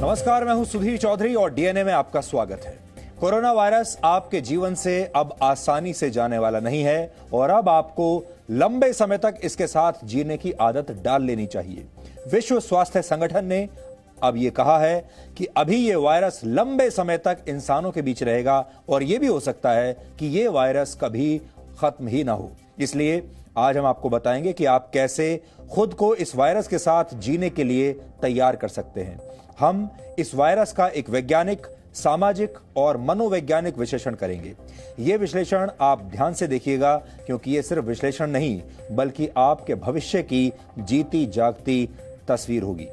नमस्कार, मैं हूं सुधीर चौधरी और डीएनए में आपका स्वागत है। कोरोना वायरस आपके जीवन से अब आसानी से जाने वाला नहीं है और अब आपको लंबे समय तक इसके साथ जीने की आदत डाल लेनी चाहिए। विश्व स्वास्थ्य संगठन ने अब यह कहा है कि अभी यह वायरस लंबे समय तक इंसानों के बीच रहेगा और यह भी हो सकता है कि यह वायरस कभी खत्म ही ना हो। इसलिए आज हम आपको बताएंगे कि आप कैसे खुद को इस वायरस के साथ जीने के लिए तैयार कर सकते हैं। हम इस वायरस का एक वैज्ञानिक, सामाजिक और मनोवैज्ञानिक विश्लेषण करेंगे। यह विश्लेषण आप ध्यान से देखिएगा, क्योंकि यह सिर्फ विश्लेषण नहीं बल्कि आपके भविष्य की जीती जागती तस्वीर होगी।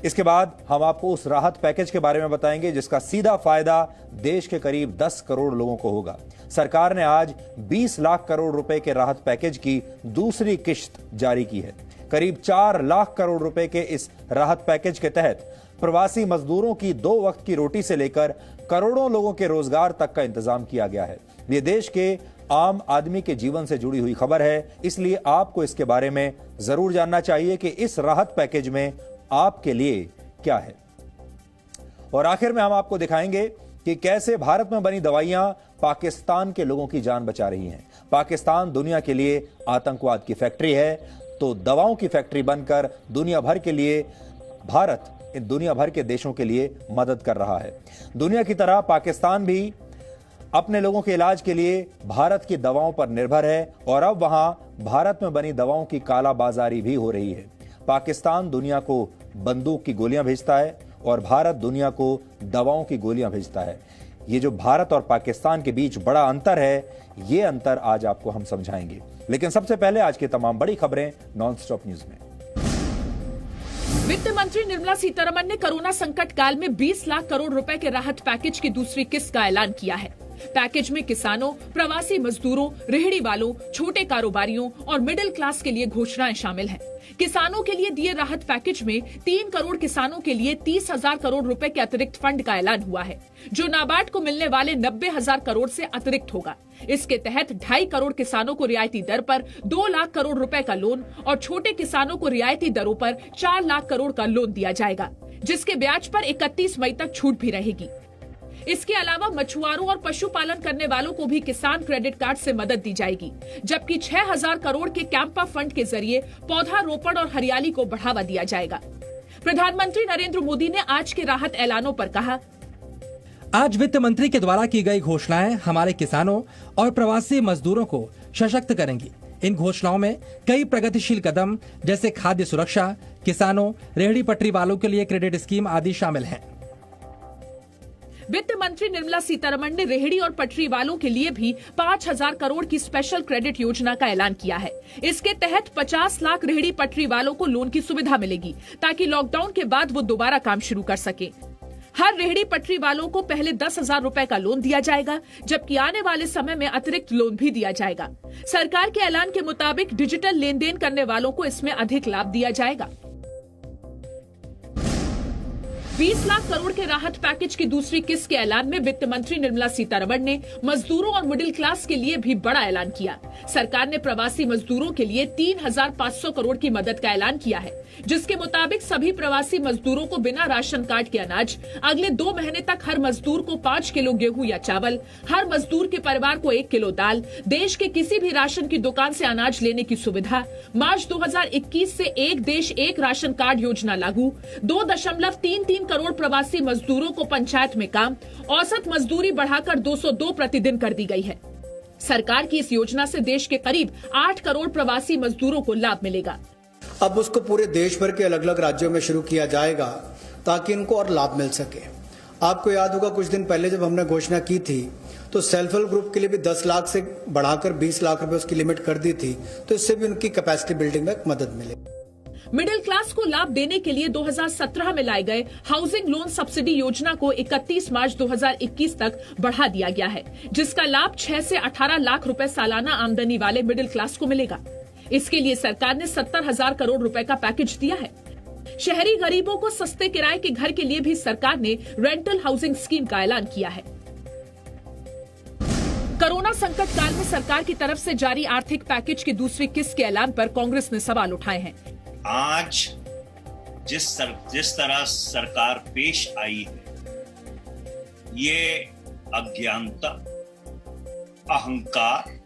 इसके बाद हम आपको उस राहत पैकेज के बारे में बताएंगे जिसका सीधा फायदा देश के करीब 10 करोड़ लोगों को होगा। सरकार ने आज 20 लाख करोड़ रुपए के राहत पैकेज की दूसरी किश्त जारी की है। करीब 4 लाख करोड़ रुपए के इस राहत पैकेज के तहत प्रवासी मजदूरों की 2 वक्त की रोटी से लेकर करोड़ों लोगों के रोजगार तक का इंतजाम किया गया है। ये देश के आम आदमी के जीवन से जुड़ी हुई खबर है, इसलिए आपको इसके बारे में जरूर जानना चाहिए कि इस राहत पैकेज में आपके लिए क्या है। और आखिर में हम आपको दिखाएंगे कि कैसे भारत में बनी दवाइयां पाकिस्तान के लोगों की जान बचा रही हैं। पाकिस्तान दुनिया के लिए आतंकवाद की फैक्ट्री है, तो दवाओं की फैक्ट्री बनकर दुनिया भर के लिए भारत इन दुनिया भर के देशों के लिए मदद कर रहा है। दुनिया की तरह पाकिस्तान भी अपने लोगों के इलाज के लिए भारत की दवाओं पर निर्भर है और अब वहां भारत में बनी दवाओं की कालाबाजारी भी हो रही है। पाकिस्तान दुनिया को बंदूक की गोलियां भेजता है और भारत दुनिया को दवाओं की गोलियां भेजता है। ये जो भारत और पाकिस्तान के बीच बड़ा अंतर है, ये अंतर आज आपको हम समझाएंगे। लेकिन सबसे पहले आज की तमाम बड़ी खबरें नॉनस्टॉप न्यूज में। वित्त मंत्री निर्मला सीतारमण ने कोरोना संकट काल में 20 लाख करोड़ रुपए के राहत पैकेज की दूसरी किस्त का ऐलान किया है। पैकेज में किसानों, प्रवासी मजदूरों, रेहड़ी वालों, छोटे कारोबारियों और मिडिल क्लास के लिए घोषणाएं शामिल हैं। किसानों के लिए दिए राहत पैकेज में 3 करोड़ किसानों के लिए 30,000 करोड़ रुपए के अतिरिक्त फंड का ऐलान हुआ है, जो नाबार्ड को मिलने वाले 90,000 करोड़ से अतिरिक्त होगा। इसके तहत 2.5 करोड़ किसानों को रियायती दर पर 2 लाख करोड़ रुपए का लोन और छोटे किसानों को रियायती दरों पर 4 लाख करोड़ का लोन दिया जाएगा, जिसके ब्याज पर 31 मई तक छूट भी रहेगी। इसके अलावा मछुआरों और पशुपालन करने वालों को भी किसान क्रेडिट कार्ड से मदद दी जाएगी, जबकि 6,000 करोड़ के कैंपा फंड के जरिए पौधारोपण और हरियाली को बढ़ावा दिया जाएगा। प्रधानमंत्री नरेंद्र मोदी ने आज के राहत ऐलानों पर कहा, आज वित्त मंत्री के द्वारा की गई घोषणाएं हमारे किसानों और प्रवासी मजदूरों को सशक्त करेंगी। इन घोषणाओं में कई प्रगतिशील कदम जैसे खाद्य सुरक्षा, किसानों, रेहड़ी पटरी वालों के लिए क्रेडिट स्कीम आदि शामिल हैं। वित्त मंत्री निर्मला सीतारमण ने रेहड़ी और पटरी वालों के लिए भी 5,000 करोड़ की स्पेशल क्रेडिट योजना का ऐलान किया है। इसके तहत 50 लाख रेहड़ी पटरी वालों को लोन की सुविधा मिलेगी, ताकि लॉकडाउन के बाद वो दोबारा काम शुरू कर सके। हर रेहड़ी पटरी वालों को पहले 10,000 रुपए का लोन दिया जाएगा, जबकि आने वाले समय में अतिरिक्त लोन भी दिया जाएगा। सरकार के ऐलान के मुताबिक डिजिटल लेन देन करने वालों को इसमें अधिक लाभ दिया जाएगा। 20 लाख करोड़ के राहत पैकेज की दूसरी किस्त के ऐलान में वित्त मंत्री निर्मला सीतारमण ने मजदूरों और मिडिल क्लास के लिए भी बड़ा ऐलान किया। सरकार ने प्रवासी मजदूरों के लिए 3,500 करोड़ की मदद का ऐलान किया है, जिसके मुताबिक सभी प्रवासी मजदूरों को बिना राशन कार्ड के अनाज, अगले 2 महीने तक हर मजदूर को 5 किलो गेहूं या चावल, हर मजदूर के परिवार को 1 किलो दाल, देश के किसी भी राशन की दुकान से अनाज लेने की सुविधा, मार्च 2021 से एक देश एक राशन कार्ड योजना लागू, 2.33 करोड़ प्रवासी मजदूरों को पंचायत में काम, औसत मजदूरी बढ़ाकर 202 प्रतिदिन कर दी गई है। सरकार की इस योजना से देश के करीब 8 करोड़ प्रवासी मजदूरों को लाभ मिलेगा। अब उसको पूरे देश भर के अलग अलग राज्यों में शुरू किया जाएगा ताकि इनको और लाभ मिल सके। आपको याद होगा कुछ दिन पहले जब हमने घोषणा की थी तो सेल्फ हेल्प ग्रुप के लिए भी 10 लाख से बढ़ाकर 20 लाख रुपए उसकी लिमिट कर दी थी, तो इससे भी उनकी कैपेसिटी बिल्डिंग में मदद मिलेगी। मिडिल क्लास को लाभ देने के लिए 2017 में लाए गए हाउसिंग लोन सब्सिडी योजना को 31 मार्च 2021 तक बढ़ा दिया गया है, जिसका लाभ 6 से 18 लाख रुपए सालाना आमदनी वाले मिडिल क्लास को मिलेगा। इसके लिए सरकार ने 70,000 करोड़ रुपए का पैकेज दिया है। शहरी गरीबों को सस्ते किराए के घर के लिए भी सरकार ने रेंटल हाउसिंग स्कीम का ऐलान किया है। कोरोना संकट काल में सरकार की तरफ से जारी आर्थिक पैकेज की दूसरी किस्त के ऐलान पर कांग्रेस ने सवाल उठाए हैं। आज जिस तरह सरकार पेश आई है, ये अज्ञानता, अहंकार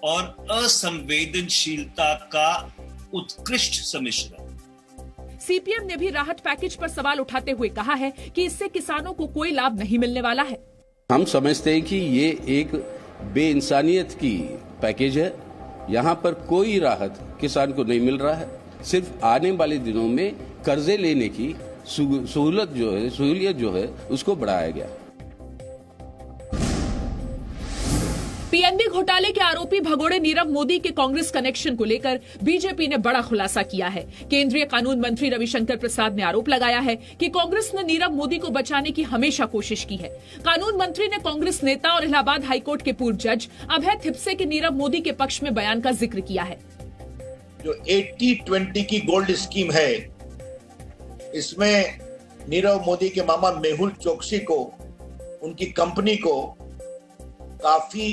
और असंवेदनशीलता का उत्कृष्ट सम्मिश्रण। सीपीएम ने भी राहत पैकेज पर सवाल उठाते हुए कहा है कि इससे किसानों को कोई लाभ नहीं मिलने वाला है। हम समझते हैं कि ये एक बेइंसानियत की पैकेज है। यहाँ पर कोई राहत किसान को नहीं मिल रहा है। सिर्फ आने वाले दिनों में कर्जे लेने की सहूलियत जो है उसको बढ़ाया गया। पीएनबी घोटाले के आरोपी भगोड़े नीरव मोदी के कांग्रेस कनेक्शन को लेकर बीजेपी ने बड़ा खुलासा किया है। केंद्रीय कानून मंत्री रविशंकर प्रसाद ने आरोप लगाया है कि कांग्रेस ने नीरव मोदी को बचाने की हमेशा कोशिश की है। कानून मंत्री ने कांग्रेस नेता और इलाहाबाद हाईकोर्ट के पूर्व जज अभय थिप्से के नीरव मोदी के पक्ष में बयान का जिक्र किया है। जो 80-20 की गोल्ड स्कीम है, इसमें नीरव मोदी के मामा मेहुल चोकसी को, उनकी कंपनी को काफी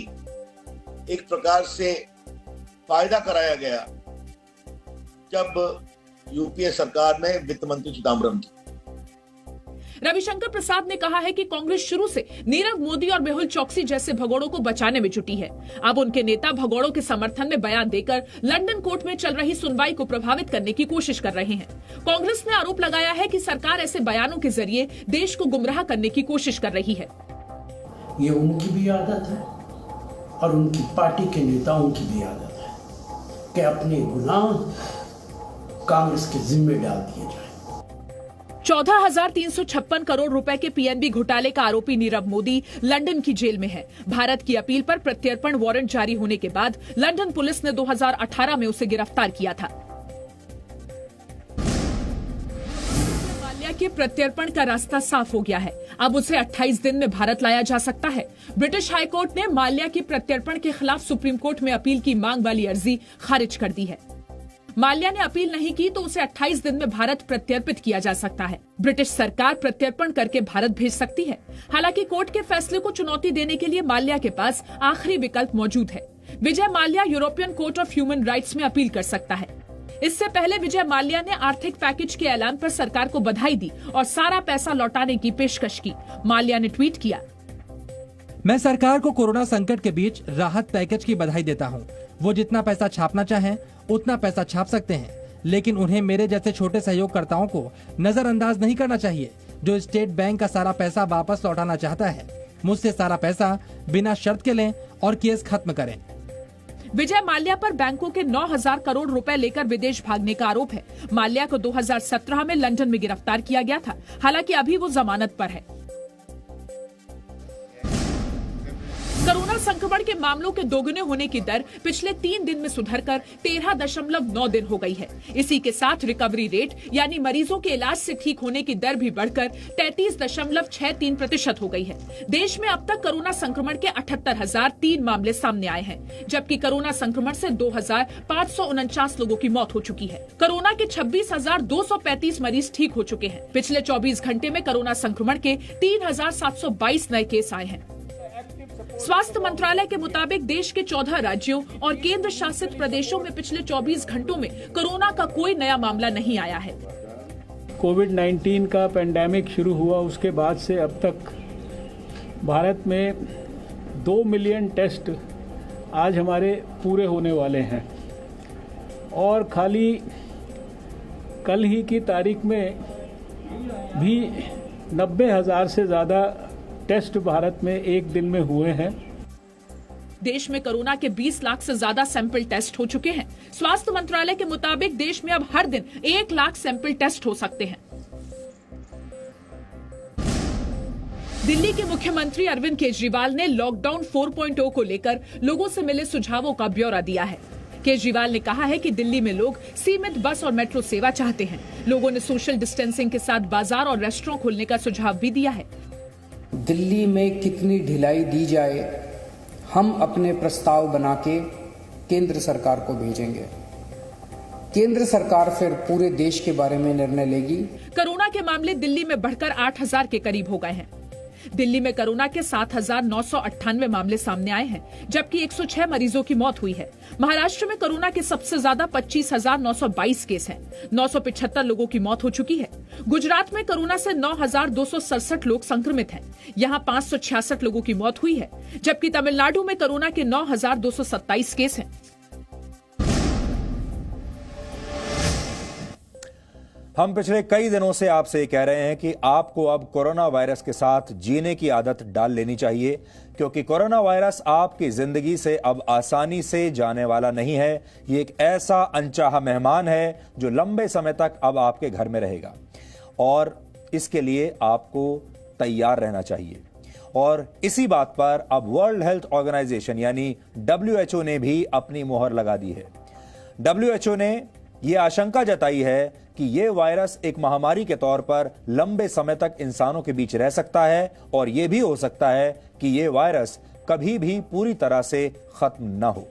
एक प्रकार से फायदा कराया गया जब यूपीए सरकार ने वित्त मंत्री चिदम्बरम की। रविशंकर प्रसाद ने कहा है कि कांग्रेस शुरू से नीरव मोदी और मेहुल चोकसी जैसे भगोड़ों को बचाने में जुटी है। अब उनके नेता भगोड़ों के समर्थन में बयान देकर लंदन कोर्ट में चल रही सुनवाई को प्रभावित करने की कोशिश कर रहे हैं। कांग्रेस ने आरोप लगाया है कि सरकार ऐसे बयानों के जरिए देश को गुमराह करने की कोशिश कर रही है। ये उनकी भी आदत है और उनकी पार्टी के नेताओं की भी आदत है कि अपने गुनाह कांग्रेस के जिम्मे डाल दिए जाए। 14,356 करोड़ रुपए के पीएनबी घोटाले का आरोपी नीरव मोदी लंदन की जेल में है। भारत की अपील पर प्रत्यर्पण वारंट जारी होने के बाद लंदन पुलिस ने 2018 में उसे गिरफ्तार किया था। माल्या के प्रत्यर्पण का रास्ता साफ हो गया है। अब उसे 28 दिन में भारत लाया जा सकता है। ब्रिटिश हाईकोर्ट ने माल्या के प्रत्यर्पण के खिलाफ सुप्रीम कोर्ट में अपील की मांग वाली अर्जी खारिज कर दी है। माल्या ने अपील नहीं की तो उसे 28 दिन में भारत प्रत्यर्पित किया जा सकता है। ब्रिटिश सरकार प्रत्यर्पण करके भारत भेज सकती है। हालांकि कोर्ट के फैसले को चुनौती देने के लिए माल्या के पास आखिरी विकल्प मौजूद है। Vijay Mallya European court of human rights में अपील कर सकता है। इससे पहले विजय माल्या ने आर्थिक पैकेज के ऐलान पर सरकार को बधाई दी और सारा पैसा लौटाने की पेशकश की। माल्या ने ट्वीट किया, मैं सरकार को कोरोना संकट के बीच राहत पैकेज की बधाई देता हूं। वो जितना पैसा छापना चाहें उतना पैसा छाप सकते हैं, लेकिन उन्हें मेरे जैसे छोटे सहयोगकर्ताओं को नजरअंदाज नहीं करना चाहिए जो स्टेट बैंक का सारा पैसा वापस लौटाना चाहता है। मुझसे सारा पैसा बिना शर्त के लें और केस खत्म करें। विजय माल्या पर बैंकों के 9,000 करोड़ रुपए लेकर विदेश भागने का आरोप है। माल्या को 2017 में लंदन में गिरफ्तार किया गया था। हालांकि अभी वो जमानत पर है। कोरोना संक्रमण के मामलों के दोगुने होने की दर पिछले 3 दिन में सुधरकर 13.9 दिन हो गई है। इसी के साथ रिकवरी रेट यानी मरीजों के इलाज से ठीक होने की दर भी बढ़कर 33.63% हो गई है। देश में अब तक कोरोना संक्रमण के 78,003 मामले सामने आए हैं, जबकि कोरोना संक्रमण से 2,549 लोगों की मौत हो चुकी है। कोरोना के 26,235 मरीज ठीक हो चुके हैं। पिछले 24 घंटे में कोरोना संक्रमण के 3,722 नए केस आए हैं। स्वास्थ्य मंत्रालय के मुताबिक देश के 14 राज्यों और केंद्र शासित प्रदेशों में पिछले 24 घंटों में कोरोना का कोई नया मामला नहीं आया है। कोविड-19 का पेंडेमिक शुरू हुआ उसके बाद से अब तक भारत में 2 मिलियन टेस्ट आज हमारे पूरे होने वाले हैं और खाली कल ही की तारीख में भी 90,000 से ज्यादा टेस्ट भारत में एक दिन में हुए हैं। देश में कोरोना के 20 लाख से ज्यादा सैंपल टेस्ट हो चुके हैं। स्वास्थ्य मंत्रालय के मुताबिक देश में अब हर दिन 1 लाख सैंपल टेस्ट हो सकते हैं। दिल्ली के मुख्यमंत्री अरविंद केजरीवाल ने लॉकडाउन 4.0 को लेकर लोगों से मिले सुझावों का ब्यौरा दिया है। केजरीवाल ने कहा है कि दिल्ली में लोग सीमित बस और मेट्रो सेवा चाहते हैं। लोगों ने सोशल डिस्टेंसिंग के साथ बाजार और रेस्टोरेंट खोलने का सुझाव भी दिया है। दिल्ली में कितनी ढिलाई दी जाए, हम अपने प्रस्ताव बना के केंद्र सरकार को भेजेंगे। केंद्र सरकार फिर पूरे देश के बारे में निर्णय लेगी। कोरोना के मामले दिल्ली में बढ़कर 8,000 के करीब हो गए हैं। दिल्ली में कोरोना के 7,998 मामले सामने आए हैं, जबकि 106 मरीजों की मौत हुई है। महाराष्ट्र में कोरोना के सबसे ज्यादा 25,922 केस हैं। 975 लोगों की मौत हो चुकी है। गुजरात में कोरोना से 9,267 लोग संक्रमित हैं। यहां 566 लोगों की मौत हुई है, जबकि तमिलनाडु में कोरोना के 9,227 केस हैं। हम पिछले कई दिनों से आपसे कह रहे हैं कि आपको अब कोरोना वायरस के साथ जीने की आदत डाल लेनी चाहिए, क्योंकि कोरोना वायरस आपकी जिंदगी से अब आसानी से जाने वाला नहीं है। ये एक ऐसा अनचाहा मेहमान है जो लंबे समय तक अब आपके घर में रहेगा और इसके लिए आपको तैयार रहना चाहिए। और इसी बात पर अब वर्ल्ड हेल्थ ऑर्गेनाइजेशन यानी WHO ने भी अपनी मोहर लगा दी है। WHO ने यह आशंका जताई है कि यह वायरस एक महामारी के तौर पर लंबे समय तक इंसानों के बीच रह सकता है और यह भी हो सकता है कि यह वायरस कभी भी पूरी तरह से खत्म न हो।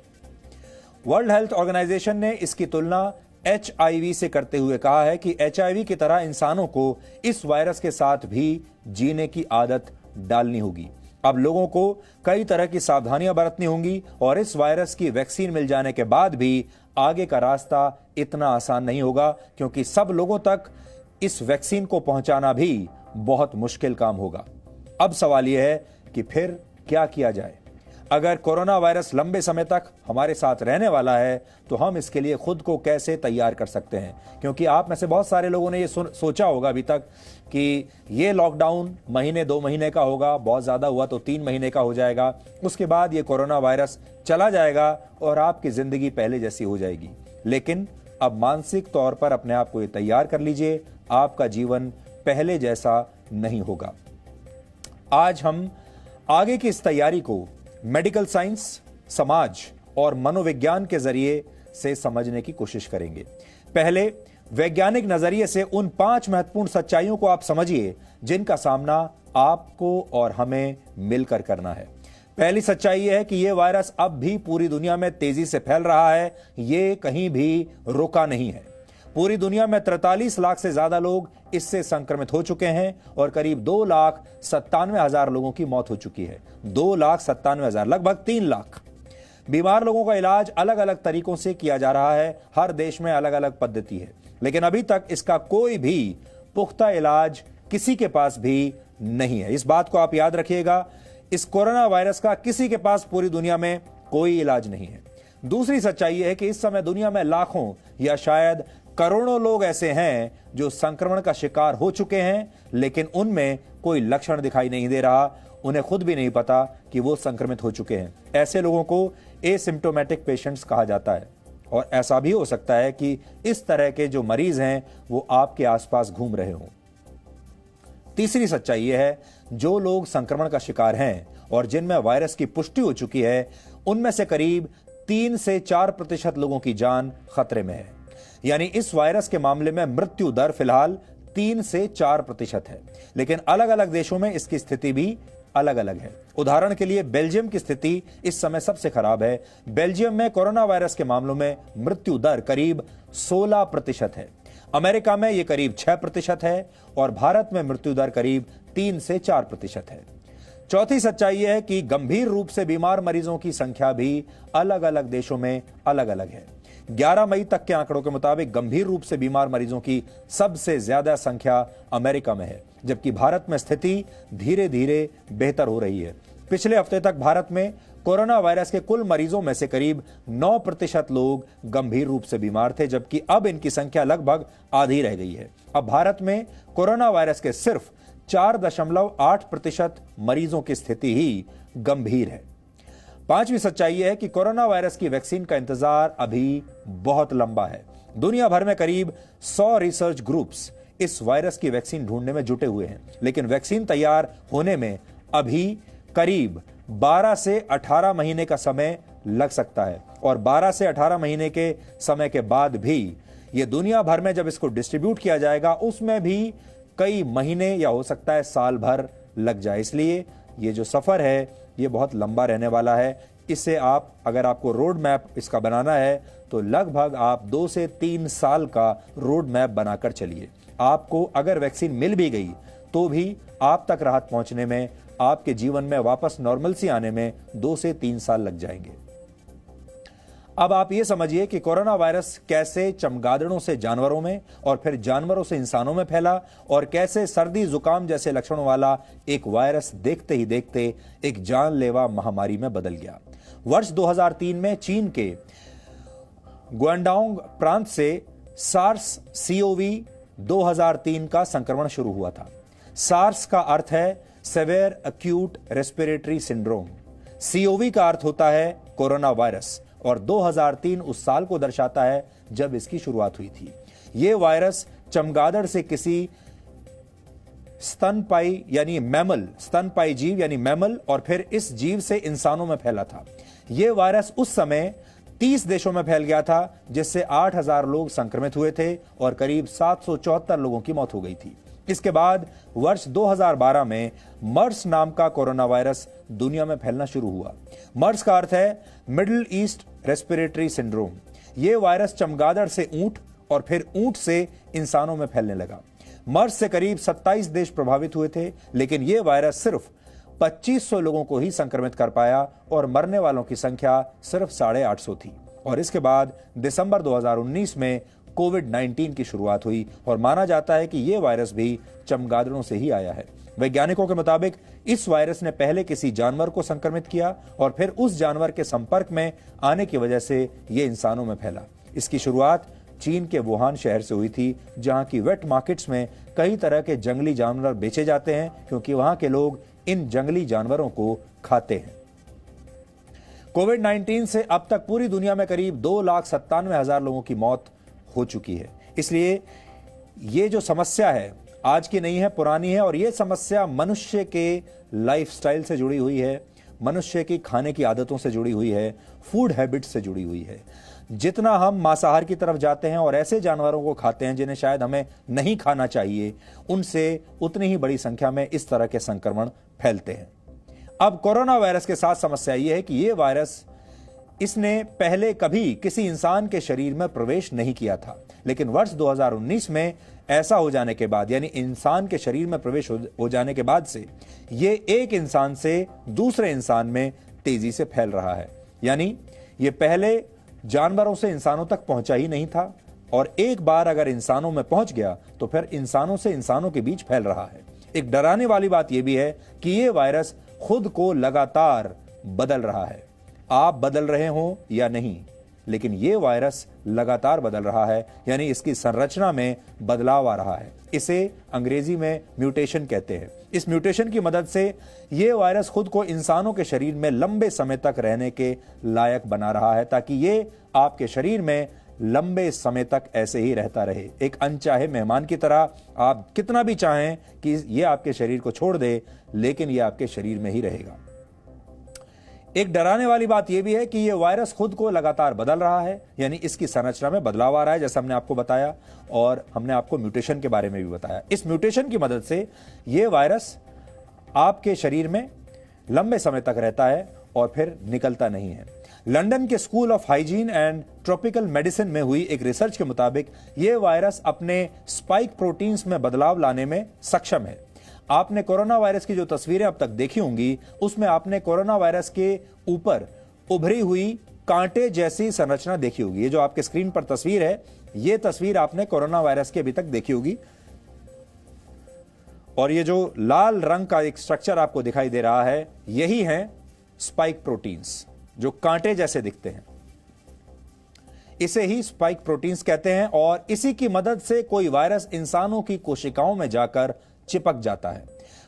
वर्ल्ड हेल्थ ऑर्गेनाइजेशन ने इसकी तुलना HIV से करते हुए कहा है कि HIV की तरह इंसानों को इस वायरस के साथ भी जीने की आदत डालनी होगी। अब लोगों को कई तरह की सावधानियां बरतनी होंगी और इस वायरस की वैक्सीन मिल जाने के बाद भी आगे का रास्ता इतना आसान नहीं होगा, क्योंकि सब लोगों तक इस वैक्सीन को पहुंचाना भी बहुत मुश्किल काम होगा। अब सवाल यह है कि फिर क्या किया जाए। अगर कोरोना वायरस लंबे समय तक हमारे साथ रहने वाला है तो हम इसके लिए खुद को कैसे तैयार कर सकते हैं, क्योंकि आप में से बहुत सारे लोगों ने ये सोचा होगा अभी तक कि ये लॉकडाउन महीने 2 महीने का होगा, बहुत ज्यादा हुआ तो 3 महीने का हो जाएगा, उसके बाद ये कोरोना वायरस चला जाएगा और आपकी जिंदगी पहले जैसी हो जाएगी। लेकिन अब मानसिक तौर पर अपने आप को ये तैयार कर लीजिए, आपका जीवन पहले जैसा नहीं होगा। आज हम आगे की इस तैयारी को मेडिकल साइंस, समाज और मनोविज्ञान के जरिए से समझने की कोशिश करेंगे। पहले वैज्ञानिक नजरिए से उन 5 महत्वपूर्ण सच्चाइयों को आप समझिए जिनका सामना आपको और हमें मिलकर करना है। पहली सच्चाई यह है कि यह वायरस अब भी पूरी दुनिया में तेजी से फैल रहा है, यह कहीं भी रुका नहीं है। पूरी दुनिया में 43 लाख से ज्यादा लोग इससे संक्रमित हो चुके हैं और करीब 2,97,000 लोगों की मौत हो चुकी है। 2,97,000, लगभग 3 लाख। बीमार लोगों का इलाज अलग अलग तरीकों से किया जा रहा है, हर देश में अलग अलग पद्धति है, लेकिन अभी तक इसका कोई भी पुख्ता इलाज किसी के पास भी नहीं है। इस बात को आप याद रखिएगा, इस कोरोना वायरस का किसी के पास पूरी दुनिया में कोई इलाज नहीं है। दूसरी सच्चाई यह है कि इस समय दुनिया में लाखों या शायद करोड़ों लोग ऐसे हैं जो संक्रमण का शिकार हो चुके हैं, लेकिन उनमें कोई लक्षण दिखाई नहीं दे रहा, उन्हें खुद भी नहीं पता कि वो संक्रमित हो चुके हैं। ऐसे लोगों को एसिम्प्टोमेटिक पेशेंट्स कहा जाता है और ऐसा भी हो सकता है कि इस तरह के जो मरीज हैं वो आपके आसपास घूम रहे हों। तीसरी सच्चाई यह है, जो लोग संक्रमण का शिकार हैं और जिनमें वायरस की पुष्टि हो चुकी है, उनमें से करीब 3 से 4% लोगों की जान खतरे में है। यानी इस वायरस के मामले में मृत्यु दर फिलहाल 3 से 4% है, लेकिन अलग अलग देशों में इसकी स्थिति भी अलग अलग है। उदाहरण के लिए बेल्जियम की स्थिति इस समय सबसे खराब है। बेल्जियम में कोरोना वायरस के मामलों में मृत्यु दर करीब 16% है। अमेरिका में यह करीब 6% है और भारत में मृत्यु दर करीब 3 से 4% है। चौथी सच्चाई यह है कि गंभीर रूप से बीमार मरीजों की संख्या भी अलग अलग देशों में अलग अलग है। 11 मई तक के आंकड़ों के मुताबिक गंभीर रूप से बीमार मरीजों की सबसे ज्यादा संख्या अमेरिका में है, जबकि भारत में स्थिति धीरे धीरे बेहतर हो रही है। पिछले हफ्ते तक भारत में कोरोना वायरस के कुल मरीजों में से करीब 9% लोग गंभीर रूप से बीमार थे, जबकि अब इनकी संख्या लगभग आधी रह गई है। अब भारत में कोरोना वायरस के सिर्फ 4.8% मरीजों की स्थिति ही गंभीर है। पांचवी सच्चाई यह है कि कोरोना वायरस की वैक्सीन का इंतजार अभी बहुत लंबा है। दुनिया भर में करीब 100 रिसर्च ग्रुप्स इस वायरस की वैक्सीन ढूंढने में जुटे हुए हैं, लेकिन वैक्सीन तैयार होने में अभी करीब 12 से 18 महीने का समय लग सकता है और 12 से 18 महीने के समय के बाद भी यह दुनिया भर में जब इसको डिस्ट्रीब्यूट किया जाएगा उसमें भी कई महीने या हो सकता है साल भर लग जाए। इसलिए ये जो सफर है ये बहुत लंबा रहने वाला है। इससे आप अगर आपको रोड मैप इसका बनाना है तो लगभग आप 2 से 3 साल का रोड मैप बनाकर चलिए। आपको अगर वैक्सीन मिल भी गई तो भी आप तक राहत पहुंचने में, आपके जीवन में वापस नॉर्मलसी आने में 2 से 3 साल लग जाएंगे। अब आप ये समझिए कि कोरोना वायरस कैसे चमगादड़ों से जानवरों में और फिर जानवरों से इंसानों में फैला और कैसे सर्दी जुकाम जैसे लक्षणों वाला एक वायरस देखते ही देखते एक जानलेवा महामारी में बदल गया। वर्ष 2003 में चीन के ग्वांगडोंग प्रांत से सार्स CoV 2003 का संक्रमण शुरू हुआ था। सार्स का अर्थ है severe acute respiratory syndrome, CoV का अर्थ होता है कोरोना वायरस और 2003 उस साल को दर्शाता है जब इसकी शुरुआत हुई थी। यह वायरस चमगादड़ से किसी स्तनपाई यानी मैमल, स्तनपाई जीव यानी मैमल और फिर इस जीव से इंसानों में फैला था। यह वायरस उस समय 30 देशों में फैल गया था, जिससे 8000 लोग संक्रमित हुए थे और करीब 774 लोगों की मौत हो गई थी। इसके बाद वर्ष 2012 में मर्स नाम का कोरोना वायरस दुनिया में फैलना शुरू हुआ। मर्स का अर्थ है मिडिल ईस्ट रेस्पिरेटरी सिंड्रोम। यह वायरस चमगादड़ से ऊंट और फिर ऊंट से इंसानों में फैलने लगा। मर्स से करीब 27 देश प्रभावित हुए थे, लेकिन यह वायरस सिर्फ 2500 लोगों को ही संक्रमित कर पाया और मरने वालों की संख्या सिर्फ 850 थी। और इसके बाद दिसंबर 2019 में कोविड-19 की शुरुआत हुई और माना जाता है कि यह वायरस भी चमगादड़ों से ही आया है। वैज्ञानिकों के मुताबिक इस वायरस ने पहले किसी जानवर को संक्रमित किया और फिर उस जानवर के संपर्क में आने की वजह से यह इंसानों में फैला। इसकी शुरुआत चीन के वुहान शहर से हुई थी, जहां की वेट मार्केट्स में कई तरह के जंगली जानवर बेचे जाते हैं, क्योंकि वहां के लोग इन जंगली जानवरों को खाते हैं। कोविड-19 से अब तक पूरी दुनिया में करीब 2,97,000 लोगों की मौत हो चुकी है। इसलिए ये जो समस्या है आज की नहीं है, पुरानी है और ये समस्या मनुष्य के लाइफस्टाइल से जुड़ी हुई है, मनुष्य की खाने की आदतों से जुड़ी हुई है, फूड हैबिट से जुड़ी हुई है। जितना हम मांसाहार की तरफ जाते हैं और ऐसे जानवरों को खाते हैं जिन्हें शायद हमें नहीं खाना चाहिए, उनसे उतनी ही बड़ी संख्या में इस तरह के संक्रमण फैलते हैं। अब कोरोना वायरस के साथ समस्या यह है कि यह वायरस इसने पहले कभी किसी इंसान के शरीर में प्रवेश नहीं किया था, लेकिन वर्ष 2019 में ऐसा हो जाने के बाद, यानी इंसान के शरीर में प्रवेश हो जाने के बाद से ये एक इंसान से दूसरे इंसान में तेजी से फैल रहा है। यानी ये पहले जानवरों से इंसानों तक पहुंचा ही नहीं था और एक बार अगर इंसानों में पहुंच गया तो फिर इंसानों से इंसानों के बीच फैल रहा है। एक डराने वाली बात यह भी है कि यह वायरस खुद को लगातार बदल रहा है। आप बदल रहे हो या नहीं, लेकिन यह वायरस लगातार बदल रहा है, यानी इसकी संरचना में बदलाव आ रहा है। इसे अंग्रेजी में म्यूटेशन कहते हैं। इस म्यूटेशन की मदद से यह वायरस खुद को इंसानों के शरीर में लंबे समय तक रहने के लायक बना रहा है, ताकि ये आपके शरीर में लंबे समय तक ऐसे ही रहता रहे। एक अनचाहे मेहमान की तरह आप कितना भी चाहें कि यह आपके शरीर को छोड़ दे, लेकिन यह आपके शरीर में ही रहेगा। एक डराने वाली बात यह भी है कि यह वायरस खुद को लगातार बदल रहा है, यानी इसकी संरचना में बदलाव आ रहा है, जैसा हमने आपको बताया, और हमने आपको म्यूटेशन के बारे में भी बताया। इस म्यूटेशन की मदद से यह वायरस आपके शरीर में लंबे समय तक रहता है और फिर निकलता नहीं है। लंदन के school of hygiene and tropical medicine में हुई एक रिसर्च के मुताबिक यह वायरस अपने स्पाइक प्रोटीन्स में बदलाव लाने में सक्षम है। आपने कोरोना वायरस की जो तस्वीरें अब तक देखी होंगी, उसमें आपने कोरोना वायरस के ऊपर उभरी हुई कांटे जैसी संरचना देखी होगी। ये जो आपके स्क्रीन पर तस्वीर है, ये तस्वीर आपने कोरोना वायरस की अभी तक देखी होगी। और ये जो लाल रंग का एक स्ट्रक्चर आपको दिखाई दे रहा है, यही है स्पाइक प्रोटीन्स, जो कांटे जैसे दिखते हैं। इसे ही स्पाइक प्रोटीन्स कहते हैं और इसी की मदद से कोई वायरस इंसानों की कोशिकाओं में जाकर चिपक जाता है।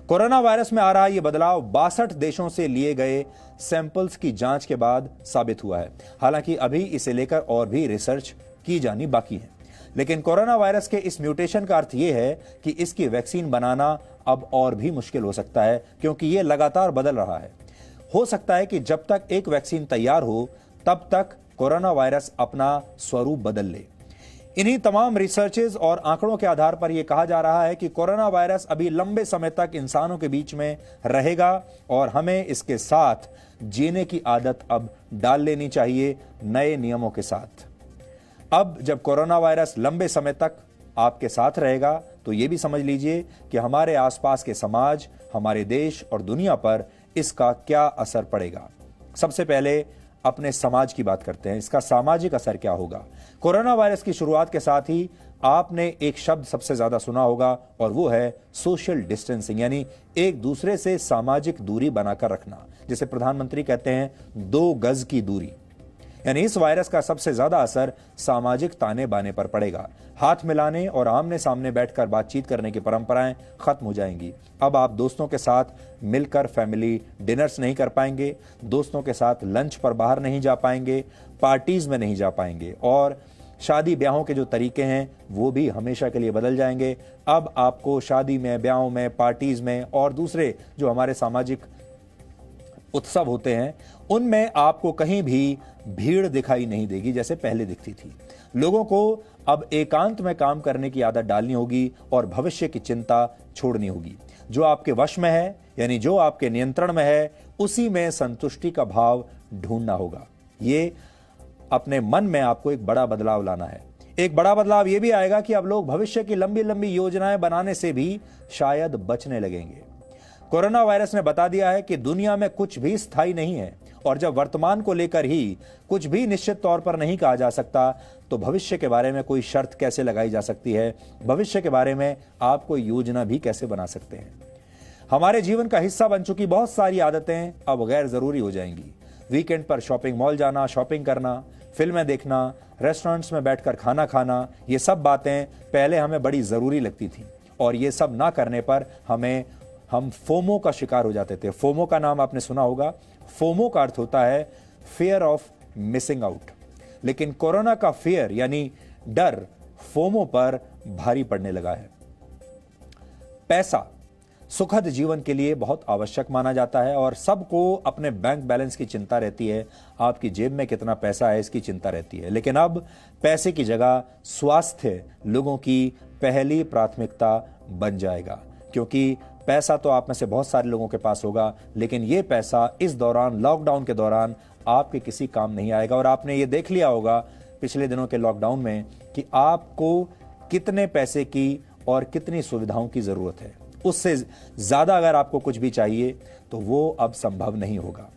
कोरोना वायरस में आ रहा यह बदलाव 62 देशों से लिए गए सैंपल्स की जांच के बाद साबित हुआ है। हालांकि अभी इसे लेकर और भी रिसर्च की जानी बाकी है। लेकिन कोरोना वायरस के इस म्यूटेशन का अर्थ यह है कि इसकी वैक्सीन बनाना अब और भी मुश्किल हो सकता है, क्योंकि यह लगातार बदल रहा है। हो सकता है कि जब तक एक वैक्सीन तैयार हो, तब तक कोरोना वायरस अपना स्वरूप बदल ले। इन्हीं तमाम रिसर्चेज और आंकड़ों के आधार पर यह कहा जा रहा है कि कोरोना वायरस अभी लंबे समय तक इंसानों के बीच में रहेगा और हमें इसके साथ जीने की आदत अब डाल लेनी चाहिए, नए नियमों के साथ। अब जब कोरोना वायरस लंबे समय तक आपके साथ रहेगा, तो ये भी समझ लीजिए कि हमारे आसपास के समाज, हमारे देश और दुनिया पर इसका क्या असर पड़ेगा। सबसे पहले अपने समाज की बात करते हैं, इसका सामाजिक असर क्या होगा। कोरोना वायरस की शुरुआत के साथ ही आपने एक शब्द सबसे ज्यादा सुना होगा और वो है सोशल डिस्टेंसिंग, यानी एक दूसरे से सामाजिक दूरी बनाकर रखना, जिसे प्रधानमंत्री कहते हैं 2 गज की दूरी। यानी इस वायरस का सबसे ज्यादा असर सामाजिक ताने बाने पर पड़ेगा। हाथ मिलाने और आमने सामने बैठकर बातचीत करने की परंपराएं खत्म हो जाएंगी। अब आप दोस्तों के साथ मिलकर फैमिली डिनर्स नहीं कर पाएंगे, दोस्तों के साथ लंच पर बाहर नहीं जा पाएंगे, पार्टीज में नहीं जा पाएंगे और शादी ब्याहों के जो तरीके हैं वो भी हमेशा के लिए बदल जाएंगे। अब आपको शादी में, ब्याहों में, पार्टीज में और दूसरे जो हमारे सामाजिक उत्सव होते हैं उनमें आपको कहीं भी भीड़ दिखाई नहीं देगी जैसे पहले दिखती थी। लोगों को अब एकांत में काम करने की आदत डालनी होगी और भविष्य की चिंता छोड़नी होगी। जो आपके वश में है, यानी जो आपके नियंत्रण में है, उसी में संतुष्टि का भाव ढूंढना होगा। ये अपने मन में आपको एक बड़ा बदलाव लाना है। एक बड़ा बदलाव यह भी आएगा कि अब लोग भविष्य की लंबी लंबी योजनाएं बनाने से भी शायद बचने लगेंगे। कोरोना वायरस ने बता दिया है कि दुनिया में कुछ भी स्थायी नहीं है और जब वर्तमान को लेकर ही कुछ भी निश्चित तौर पर नहीं कहा जा सकता तो भविष्य के बारे में कोई शर्त कैसे लगाई जा सकती है, भविष्य के बारे में आप कोई योजना भी कैसे बना सकते हैं। हमारे जीवन का हिस्सा बन चुकी बहुत सारी आदतें अब गैर जरूरी हो जाएंगी। वीकेंड पर शॉपिंग मॉल जाना, शॉपिंग करना, फिल्में देखना, रेस्टोरेंट्स में बैठकर खाना खाना, ये सब बातें पहले हमें बड़ी जरूरी लगती थी और ये सब ना करने पर हम फोमो का शिकार हो जाते थे। फोमो का नाम आपने सुना होगा। फोमो का अर्थ होता है फियर ऑफ मिसिंग आउट, लेकिन कोरोना का फियर यानी डर फोमो पर भारी पड़ने लगा है। पैसा सुखद जीवन के लिए बहुत आवश्यक माना जाता है और सबको अपने बैंक बैलेंस की चिंता रहती है, आपकी जेब में कितना पैसा है इसकी चिंता रहती है। लेकिन अब पैसे की जगह स्वास्थ्य लोगों की पहली प्राथमिकता बन जाएगा, क्योंकि पैसा तो आप में से बहुत सारे लोगों के पास होगा, लेकिन यह पैसा इस दौरान, लॉकडाउन के दौरान आपके किसी काम नहीं आएगा। और आपने ये देख लिया होगा पिछले दिनों के लॉकडाउन में कि आपको कितने पैसे की और कितनी सुविधाओं की जरूरत है। उससे ज्यादा अगर आपको कुछ भी चाहिए तो वो अब संभव नहीं होगा।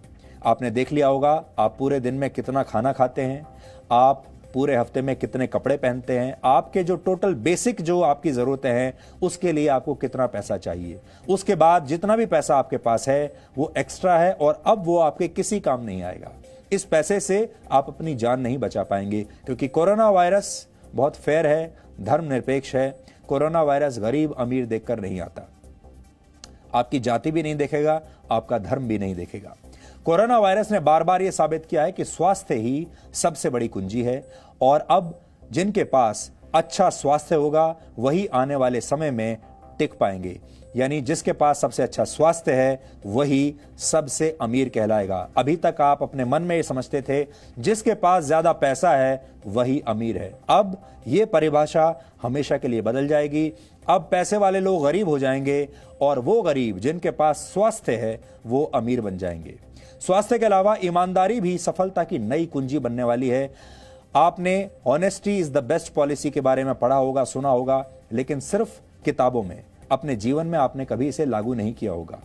आपने देख लिया होगा आप पूरे दिन में कितना खाना खाते हैं, आप पूरे हफ्ते में कितने कपड़े पहनते हैं, आपके जो टोटल बेसिक जो आपकी जरूरतें हैं उसके लिए आपको कितना पैसा चाहिए। उसके बाद जितना भी पैसा आपके पास है वो एक्स्ट्रा है और अब वो आपके किसी काम नहीं आएगा। इस पैसे से आप अपनी जान नहीं बचा पाएंगे, क्योंकि कोरोना वायरस बहुत फेयर है, धर्मनिरपेक्ष है। कोरोना वायरस गरीब अमीर देखकर नहीं आता, आपकी जाति भी नहीं देखेगा, आपका धर्म भी नहीं देखेगा। कोरोना वायरस ने बार बार यह साबित किया है कि स्वास्थ्य ही सबसे बड़ी कुंजी है और अब जिनके पास अच्छा स्वास्थ्य होगा वही आने वाले समय में टिक पाएंगे। यानी जिसके पास सबसे अच्छा स्वास्थ्य है वही सबसे अमीर कहलाएगा। अभी तक आप अपने मन में ये समझते थे जिसके पास ज्यादा पैसा है वही अमीर है। अब ये परिभाषा हमेशा के लिए बदल जाएगी। अब पैसे वाले लोग गरीब हो जाएंगे और वो गरीब जिनके पास स्वास्थ्य है वो अमीर बन जाएंगे। स्वास्थ्य के अलावा ईमानदारी भी सफलता की नई कुंजी बनने वाली है। आपने honesty is the best policy के बारे में पढ़ा होगा, सुना होगा, लेकिन सिर्फ किताबों में, अपने जीवन में आपने कभी इसे लागू नहीं किया होगा।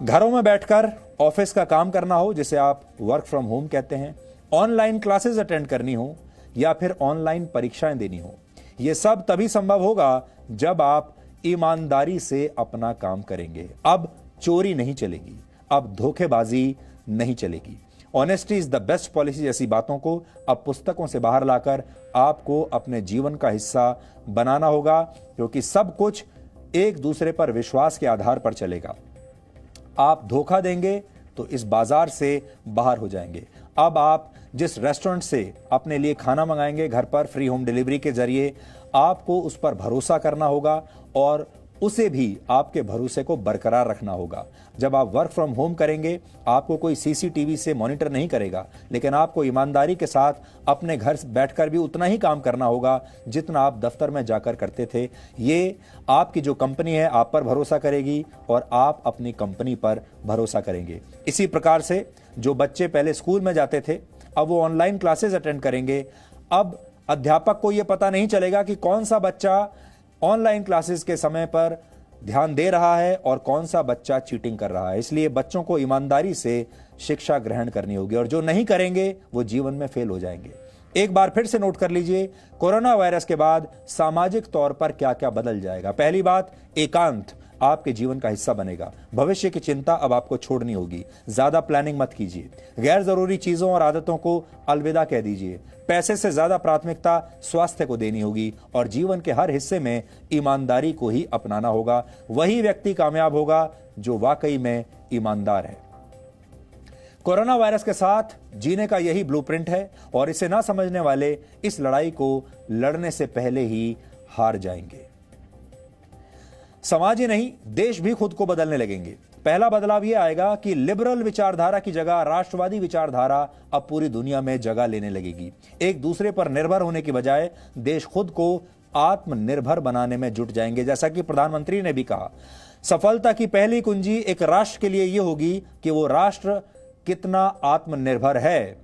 घरों में बैठकर ऑफिस का काम करना हो, जिसे आप वर्क फ्रॉम होम कहते हैं, ऑनलाइन क्लासेस अटेंड करनी हो या फिर ऑनलाइन परीक्षाएं देनी हो, यह सब तभी संभव होगा जब आप ईमानदारी से अपना काम करेंगे। अब चोरी नहीं चलेगी, अब धोखेबाजी नहीं चलेगी। Honesty is the best policy जैसी बातों को अब पुस्तकों से बाहर लाकर आपको अपने जीवन का हिस्सा बनाना होगा, क्योंकि सब कुछ एक दूसरे पर विश्वास के आधार पर चलेगा। आप धोखा देंगे तो इस बाजार से बाहर हो जाएंगे। अब आप जिस रेस्टोरेंट से अपने लिए खाना मंगाएंगे घर पर फ्री होम डिलीवरी के जरिए, आपको उस पर भरोसा करना होगा और उसे भी आपके भरोसे को बरकरार रखना होगा। जब आप वर्क फ्रॉम होम करेंगे आपको कोई सीसीटीवी से मॉनिटर नहीं करेगा, लेकिन आपको ईमानदारी के साथ अपने घर बैठकर भी उतना ही काम करना होगा जितना आप दफ्तर में जाकर करते थे। ये आपकी जो कंपनी है आप पर भरोसा करेगी और आप अपनी कंपनी पर भरोसा करेंगे। इसी प्रकार से जो बच्चे पहले स्कूल में जाते थे अब वो ऑनलाइन क्लासेस अटेंड करेंगे। अब अध्यापक को यह पता नहीं चलेगा कि कौन सा बच्चा ऑनलाइन क्लासेस के समय पर ध्यान दे रहा है और कौन सा बच्चा चीटिंग कर रहा है। इसलिए बच्चों को ईमानदारी से शिक्षा ग्रहण करनी होगी और जो नहीं करेंगे वो जीवन में फेल हो जाएंगे। एक बार फिर से नोट कर लीजिए, कोरोना वायरस के बाद सामाजिक तौर पर क्या क्या बदल जाएगा। पहली बात, एकांत आपके जीवन का हिस्सा बनेगा। भविष्य की चिंता अब आपको छोड़नी होगी। ज्यादा प्लानिंग मत कीजिए। गैर जरूरी चीजों और आदतों को अलविदा कह दीजिए। पैसे से ज्यादा प्राथमिकता स्वास्थ्य को देनी होगी और जीवन के हर हिस्से में ईमानदारी को ही अपनाना होगा। वही व्यक्ति कामयाब होगा जो वाकई में ईमानदार है। कोरोना वायरस के साथ जीने का यही ब्लूप्रिंट है और इसे ना समझने वाले इस लड़ाई को लड़ने से पहले ही हार जाएंगे। समाज ही नहीं, देश भी खुद को बदलने लगेंगे। पहला बदलाव यह आएगा कि लिबरल विचारधारा की जगह राष्ट्रवादी विचारधारा अब पूरी दुनिया में जगह लेने लगेगी। एक दूसरे पर निर्भर होने की बजाय देश खुद को आत्मनिर्भर बनाने में जुट जाएंगे। जैसा कि प्रधानमंत्री ने भी कहा, सफलता की पहली कुंजी एक राष्ट्र के लिए यह होगी कि वो राष्ट्र कितना आत्मनिर्भर है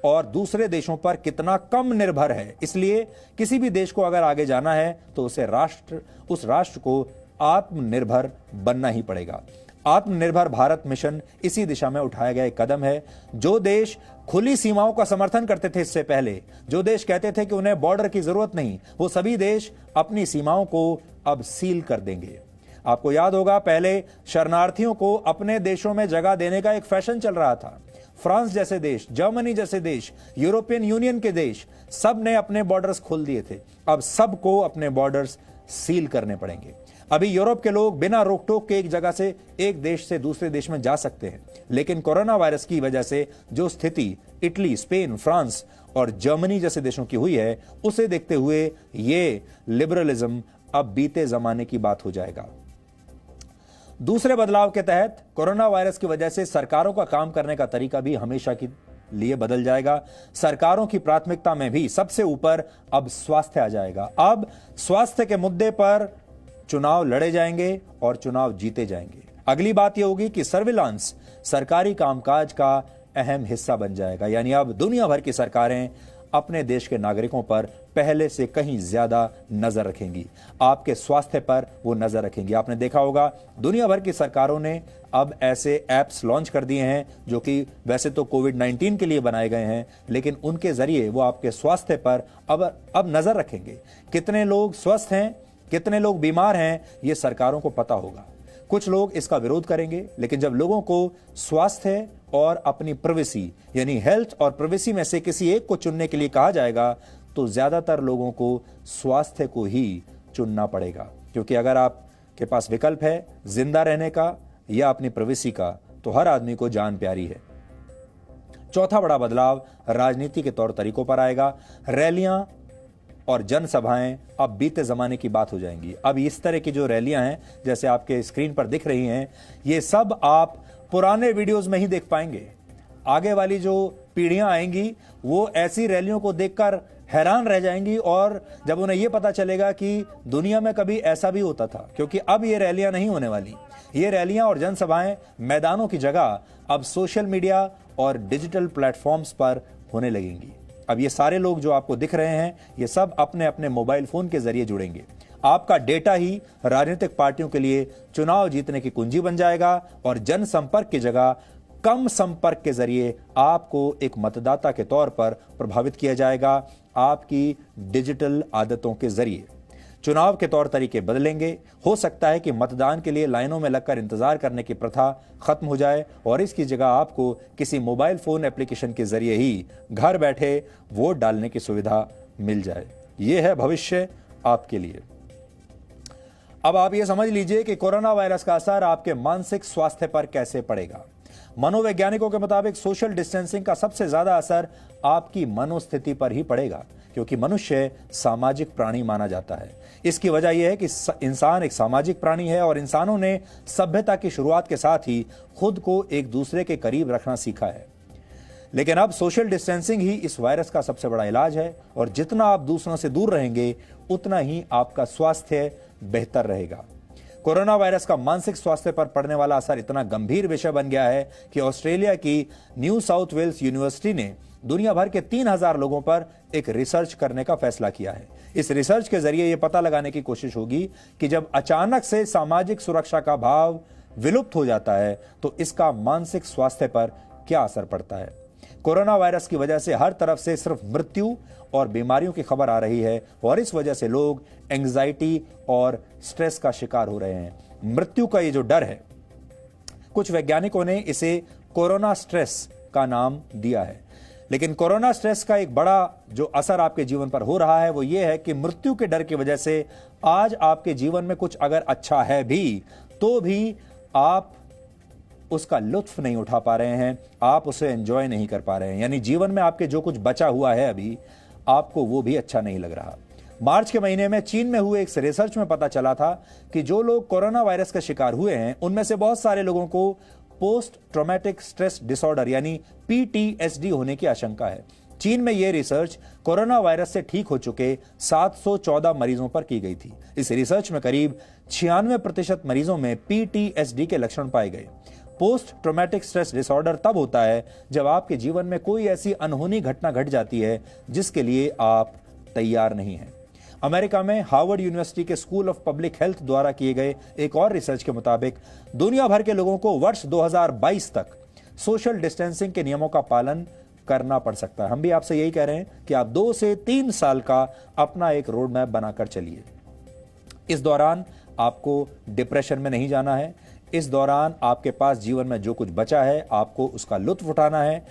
और दूसरे देशों पर कितना कम निर्भर है। इसलिए किसी भी देश को अगर आगे जाना है तो उस राष्ट्र को आत्मनिर्भर बनना ही पड़ेगा। आत्मनिर्भर भारत मिशन इसी दिशा में उठाया गया एक कदम है। जो देश खुली सीमाओं का समर्थन करते थे इससे पहले, जो देश कहते थे कि उन्हें बॉर्डर की जरूरत नहीं, वो सभी देश अपनी सीमाओं को अब सील कर देंगे। आपको याद होगा, पहले शरणार्थियों को अपने देशों में जगह देने का एक फैशन चल रहा था। फ्रांस जैसे देश, जर्मनी जैसे देश, यूरोपियन यूनियन के देश, सब ने अपने बॉर्डर्स खोल दिए थे। अब सबको अपने बॉर्डर्स सील करने पड़ेंगे। अभी यूरोप के लोग बिना रोक टोक के एक जगह से एक देश से दूसरे देश में जा सकते हैं, लेकिन कोरोना वायरस की वजह से जो स्थिति इटली, स्पेन, फ्रांस और जर्मनी जैसे देशों की हुई है, उसे देखते हुए ये लिबरलिज्म अब बीते जमाने की बात हो जाएगा। दूसरे बदलाव के तहत कोरोना वायरस की वजह से सरकारों का काम करने का तरीका भी हमेशा के लिए बदल जाएगा। सरकारों की प्राथमिकता में भी सबसे ऊपर अब स्वास्थ्य आ जाएगा। अब स्वास्थ्य के मुद्दे पर चुनाव लड़े जाएंगे और चुनाव जीते जाएंगे। अगली बात यह होगी कि सर्विलांस सरकारी कामकाज का अहम हिस्सा बन जाएगा। यानी अब दुनिया भर की सरकारें अपने देश के नागरिकों पर पहले से कहीं ज्यादा नजर रखेंगी। आपके स्वास्थ्य पर वो नजर रखेंगी। आपने देखा होगा, दुनिया भर की सरकारों ने अब ऐसे ऐप्स लॉन्च कर दिए हैं जो कि वैसे तो कोविड-19 के लिए बनाए गए हैं, लेकिन उनके जरिए वो आपके स्वास्थ्य पर अब नजर रखेंगे। कितने लोग स्वस्थ हैं, कितने लोग बीमार हैं, ये सरकारों को पता होगा। कुछ लोग इसका विरोध करेंगे, लेकिन जब लोगों को स्वास्थ्य और अपनी प्राइवेसी यानी हेल्थ और प्राइवेसी में से किसी एक को चुनने के लिए कहा जाएगा तो ज्यादातर लोगों को स्वास्थ्य को ही चुनना पड़ेगा, क्योंकि अगर आपके पास विकल्प है जिंदा रहने का या अपनी प्राइवेसी का, तो हर आदमी को जान प्यारी है। चौथा बड़ा बदलाव राजनीति के तौर तरीकों पर आएगा। रैलियां और जनसभाएं अब बीते जमाने की बात हो जाएंगी। अब इस तरह की जो रैलियां हैं, जैसे आपके स्क्रीन पर दिख रही हैं, ये सब आप पुराने वीडियोस में ही देख पाएंगे। आगे वाली जो पीढ़ियां आएंगी वो ऐसी रैलियों को देखकर हैरान रह जाएंगी और जब उन्हें यह पता चलेगा कि दुनिया में कभी ऐसा भी होता था, क्योंकि अब ये रैलियां नहीं होने वाली। ये रैलियां और जनसभाएं मैदानों की जगह अब सोशल मीडिया और डिजिटल प्लेटफॉर्म्स पर होने लगेंगी। अब ये सारे लोग जो आपको दिख रहे हैं, ये सब अपने अपने मोबाइल फोन के जरिए जुड़ेंगे। आपका डेटा ही राजनीतिक पार्टियों के लिए चुनाव जीतने की कुंजी बन जाएगा और जनसंपर्क की जगह कम संपर्क के जरिए आपको एक मतदाता के तौर पर प्रभावित किया जाएगा। आपकी डिजिटल आदतों के जरिए चुनाव के तौर तरीके बदलेंगे। हो सकता है कि मतदान के लिए लाइनों में लगकर इंतजार करने की प्रथा खत्म हो जाए और इसकी जगह आपको किसी मोबाइल फोन एप्लीकेशन के जरिए ही घर बैठे वोट डालने की सुविधा मिल जाए। यह है भविष्य आपके लिए। अब आप यह समझ लीजिए कि कोरोना वायरस का असर आपके मानसिक स्वास्थ्य पर कैसे पड़ेगा। मनोवैज्ञानिकों के मुताबिक सोशल डिस्टेंसिंग का सबसे ज्यादा असर आपकी मनोस्थिति पर ही पड़ेगा, क्योंकि मनुष्य सामाजिक प्राणी माना जाता है। इसकी वजह यह है कि इंसान एक सामाजिक प्राणी है और इंसानों ने सभ्यता की शुरुआत के साथ ही खुद को एक दूसरे के करीब रखना सीखा है। लेकिन अब सोशल डिस्टेंसिंग ही इस वायरस का सबसे बड़ा इलाज है और जितना आप दूसरों से दूर रहेंगे उतना ही आपका स्वास्थ्य बेहतर रहेगा। कोरोना वायरस का मानसिक स्वास्थ्य पर पड़ने वाला असर इतना गंभीर विषय बन गया है कि ऑस्ट्रेलिया की न्यू साउथ वेल्स यूनिवर्सिटी ने दुनिया भर के 3000 लोगों पर एक रिसर्च करने का फैसला किया है। इस रिसर्च के जरिए यह पता लगाने की कोशिश होगी कि जब अचानक से सामाजिक सुरक्षा का भाव विलुप्त हो जाता है तो इसका मानसिक स्वास्थ्य पर क्या असर पड़ता है। कोरोना वायरस की वजह से हर तरफ से सिर्फ मृत्यु और बीमारियों की खबर आ रही है और इस वजह से लोग एंग्जाइटी और स्ट्रेस का शिकार हो रहे हैं। मृत्यु का ये जो डर है, कुछ वैज्ञानिकों ने इसे कोरोना स्ट्रेस का नाम दिया है। लेकिन कोरोना स्ट्रेस का एक बड़ा जो असर आपके जीवन पर हो रहा है वो ये है कि मृत्यु के डर की वजह से आज आपके जीवन में कुछ अगर अच्छा है भी तो भी आप उसका लुत्फ नहीं उठा पा रहे हैं, आप उसे एंजॉय नहीं कर पा रहे हैं। यानी जीवन में आपके जो कुछ बचा हुआ है अभी, आपको वो भी अच्छा नहीं लग रहा। मार्च के महीने में चीन में हुए एक रिसर्च में पता चला था कि जो लोग कोरोना वायरस का शिकार हुए हैं उनमें से बहुत सारे लोगों को पोस्ट ट्रॉमेटिक स्ट्रेस डिसऑर्डर यानी PTSD होने की आशंका है। चीन में यह रिसर्च कोरोना वायरस से ठीक हो चुके 714 मरीजों पर की गई थी। इस रिसर्च में करीब 96% मरीजों में PTSD के लक्षण पाए गए। पोस्ट ट्रॉमेटिक स्ट्रेस डिसऑर्डर तब होता है जब आपके जीवन में कोई ऐसी अनहोनी घटना घट जाती है जिसके लिए आप तैयार नहीं हैं। अमेरिका में हार्वर्ड यूनिवर्सिटी के स्कूल ऑफ पब्लिक हेल्थ द्वारा किए गए एक और रिसर्च के मुताबिक दुनिया भर के लोगों को वर्ष 2022 तक सोशल डिस्टेंसिंग के नियमों का पालन करना पड़ सकता है। हम भी आपसे यही कह रहे हैं कि आप 2 से 3 साल का अपना एक रोड मैप बनाकर चलिए। इस दौरान आपको डिप्रेशन में नहीं जाना है। इस दौरान आपके पास जीवन में जो कुछ बचा है आपको उसका लुत्फ उठाना है।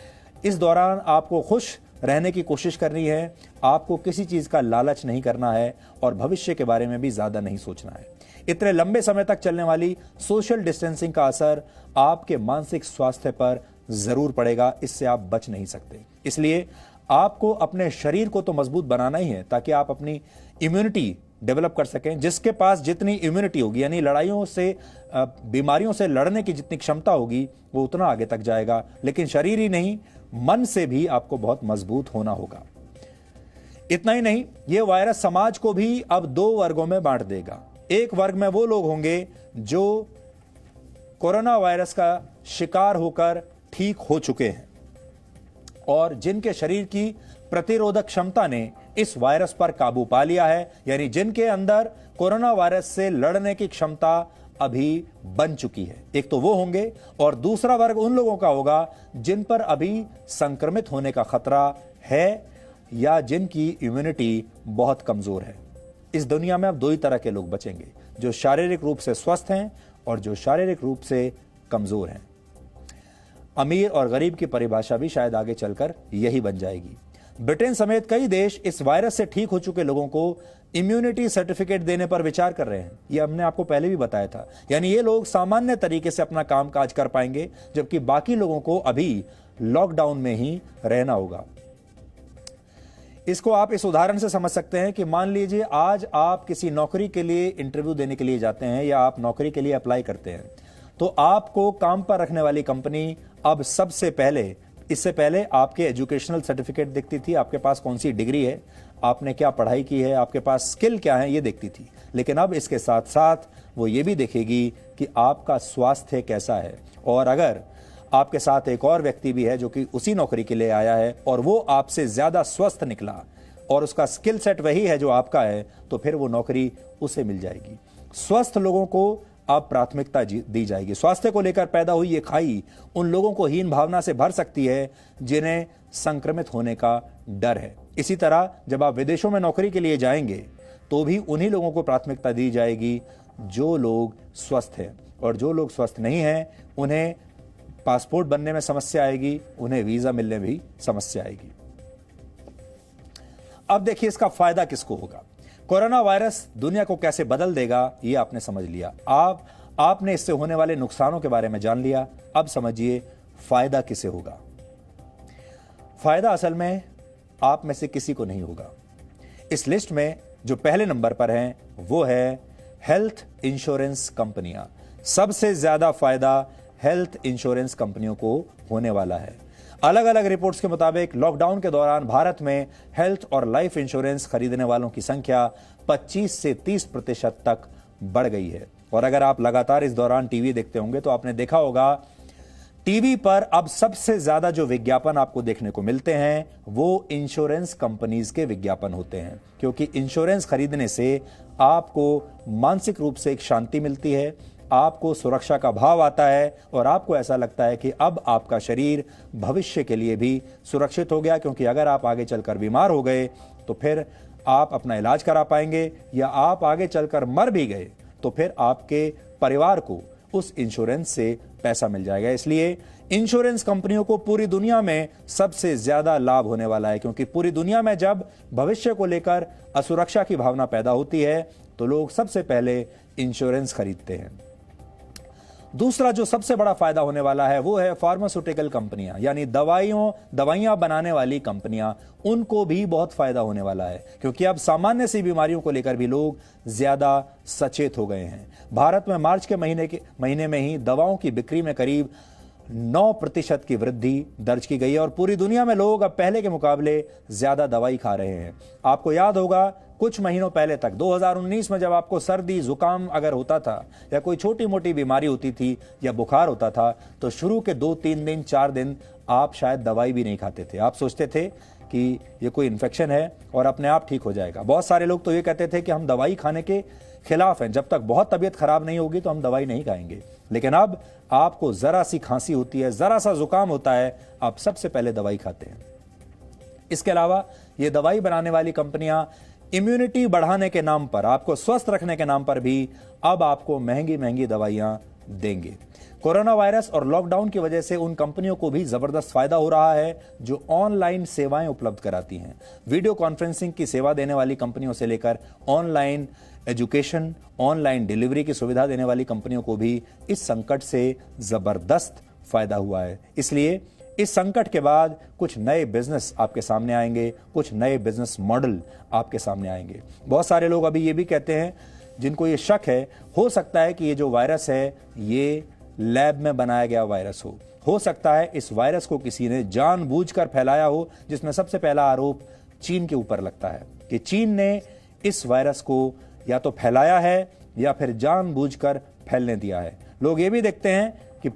इस दौरान आपको खुश रहने की कोशिश करनी है, आपको किसी चीज का लालच नहीं करना है और भविष्य के बारे में भी ज्यादा नहीं सोचना है। इतने लंबे समय तक चलने वाली सोशल डिस्टेंसिंग का असर आपके मानसिक स्वास्थ्य पर जरूर पड़ेगा, इससे आप बच नहीं सकते। इसलिए आपको अपने शरीर को तो मजबूत बनाना ही है ताकि आप अपनी इम्यूनिटी डेवलप कर सकें। जिसके पास जितनी इम्यूनिटी होगी यानी लड़ाइयों से बीमारियों से लड़ने की जितनी क्षमता होगी वो उतना आगे तक जाएगा। लेकिन शरीर ही नहीं, मन से भी आपको बहुत मजबूत होना होगा। इतना ही नहीं, यह वायरस समाज को भी अब 2 वर्गों में बांट देगा। एक वर्ग में वो लोग होंगे जो कोरोना वायरस का शिकार होकर ठीक हो चुके हैं और जिनके शरीर की प्रतिरोधक क्षमता ने इस वायरस पर काबू पा लिया है, यानी जिनके अंदर कोरोना वायरस से लड़ने की क्षमता अभी बन चुकी है। एक तो वो होंगे और दूसरा वर्ग उन लोगों का होगा जिन पर अभी संक्रमित होने का खतरा है या जिनकी इम्यूनिटी बहुत कमजोर है। इस दुनिया में अब 2 ही तरह के लोग बचेंगे, जो शारीरिक रूप से स्वस्थ हैं और जो शारीरिक रूप से कमजोर हैं। अमीर और गरीब की परिभाषा भी शायद आगे चलकर यही बन जाएगी। ब्रिटेन समेत कई देश इस वायरस से ठीक हो चुके लोगों को इम्यूनिटी सर्टिफिकेट देने पर विचार कर रहे हैं। यह हमने आपको पहले भी बताया था। यानी ये लोग सामान्य तरीके से अपना काम काज कर पाएंगे जबकि बाकी लोगों को अभी लॉकडाउन में ही रहना होगा। इसको आप इस उदाहरण से समझ सकते हैं कि मान लीजिए आज आप किसी नौकरी के लिए इंटरव्यू देने के लिए जाते हैं या आप नौकरी के लिए अप्लाई करते हैं तो आपको काम पर रखने वाली कंपनी अब सबसे पहले, इससे पहले आपके एजुकेशनल सर्टिफिकेट देखती थी, आपके पास कौन सी डिग्री है, आपने क्या पढ़ाई की है, आपके पास स्किल क्या है, ये देखती थी। लेकिन अब इसके साथ साथ वो ये भी देखेगी कि आपका स्वास्थ्य कैसा है और अगर आपके साथ एक और व्यक्ति भी है जो कि उसी नौकरी के लिए आया है और वो आपसे ज्यादा स्वस्थ निकला और उसका स्किल सेट वही है जो आपका है तो फिर वो नौकरी उसे मिल जाएगी। स्वस्थ लोगों को अब प्राथमिकता दी जाएगी। स्वास्थ्य को लेकर पैदा हुई ये खाई उन लोगों को हीन भावना से भर सकती है जिन्हें संक्रमित होने का डर है। इसी तरह जब आप विदेशों में नौकरी के लिए जाएंगे तो भी उन्हीं लोगों को प्राथमिकता दी जाएगी जो लोग स्वस्थ हैं और जो लोग स्वस्थ नहीं हैं उन्हें पासपोर्ट बनने में समस्या आएगी, उन्हें वीजा मिलने में भी समस्या आएगी। अब देखिए इसका फायदा किसको होगा। कोरोना वायरस दुनिया को कैसे बदल देगा ये आपने समझ लिया। आपने इससे होने वाले नुकसानों के बारे में जान लिया। अब समझिए फायदा किसे होगा। फायदा असल में आप में से किसी को नहीं होगा। इस लिस्ट में जो पहले नंबर पर हैं वो है हेल्थ इंश्योरेंस कंपनियां। सबसे ज्यादा फायदा हेल्थ इंश्योरेंस कंपनियों को होने वाला है। अलग अलग रिपोर्ट्स के मुताबिक लॉकडाउन के दौरान भारत में हेल्थ और लाइफ इंश्योरेंस खरीदने वालों की संख्या 25 से 30% तक बढ़ गई है। और अगर आप लगातार इस दौरान टीवी देखते होंगे तो आपने देखा होगा टीवी पर अब सबसे ज्यादा जो विज्ञापन आपको देखने को मिलते हैं वो इंश्योरेंस कंपनीज के विज्ञापन होते हैं, क्योंकि इंश्योरेंस खरीदने से आपको मानसिक रूप से एक शांति मिलती है, आपको सुरक्षा का भाव आता है और आपको ऐसा लगता है कि अब आपका शरीर भविष्य के लिए भी सुरक्षित हो गया, क्योंकि अगर आप आगे चलकर बीमार हो गए तो फिर आप अपना इलाज करा पाएंगे, या आप आगे चलकर मर भी गए तो फिर आपके परिवार को उस इंश्योरेंस से पैसा मिल जाएगा। इसलिए इंश्योरेंस कंपनियों को पूरी दुनिया में सबसे ज्यादा लाभ होने वाला है, क्योंकि पूरी दुनिया में जब भविष्य को लेकर असुरक्षा की भावना पैदा होती है तो लोग सबसे पहले इंश्योरेंस खरीदते हैं। दूसरा जो सबसे बड़ा फायदा होने वाला है वो है फार्मास्यूटिकल कंपनियां, यानी दवाइयां बनाने वाली कंपनियां, उनको भी बहुत फायदा होने वाला है, क्योंकि अब सामान्य सी बीमारियों को लेकर भी लोग ज्यादा सचेत हो गए हैं। भारत में मार्च के महीने में ही दवाओं की बिक्री में करीब 9% की वृद्धि दर्ज की गई है और पूरी दुनिया में लोग अब पहले के मुकाबले ज्यादा दवाई खा रहे हैं। आपको याद होगा कुछ महीनों पहले तक 2019 में जब आपको सर्दी जुकाम अगर होता था या कोई छोटी मोटी बीमारी होती थी या बुखार होता था तो शुरू के 2-3 दिन 4 दिन आप शायद दवाई भी नहीं खाते थे। आप सोचते थे कि ये कोई इन्फेक्शन है और अपने आप ठीक हो जाएगा। बहुत सारे लोग तो ये कहते थे कि हम दवाई खाने के खिलाफ हैं, जब तक बहुत तबीयत खराब नहीं होगी तो हम दवाई नहीं खाएंगे। लेकिन अब आपको जरा सी खांसी होती है, जरा सा जुकाम होता है, आप सबसे पहले दवाई खाते हैं। इसके अलावा ये दवाई बनाने वाली कंपनियां इम्यूनिटी बढ़ाने के नाम पर, आपको स्वस्थ रखने के नाम पर भी अब आपको महंगी महंगी दवाइयां देंगे। कोरोना वायरस और लॉकडाउन की वजह से उन कंपनियों को भी जबरदस्त फायदा हो रहा है जो ऑनलाइन सेवाएं उपलब्ध कराती हैं। वीडियो कॉन्फ्रेंसिंग की सेवा देने वाली कंपनियों से लेकर ऑनलाइन एजुकेशन, ऑनलाइन डिलीवरी की सुविधा देने वाली कंपनियों को भी इस संकट से जबरदस्त फायदा हुआ है। इसलिए इस संकट के बाद कुछ नए बिजनेस आपके सामने आएंगे, कुछ नए बिजनेस मॉडल आपके सामने आएंगे। बहुत सारे लोग अभी ये भी कहते हैं, जिनको ये शक है, हो सकता है कि ये जो वायरस है ये लैब में बनाया गया वायरस हो सकता है इस वायरस को किसी ने जानबूझकर फैलाया हो, जिसमें सबसे पहला आरोप चीन के ऊपर लगता है कि चीन ने इस वायरस को या तो फैलाया है या फिर जानबूझकर फैलने दिया है। लोग ये भी देखते हैं कि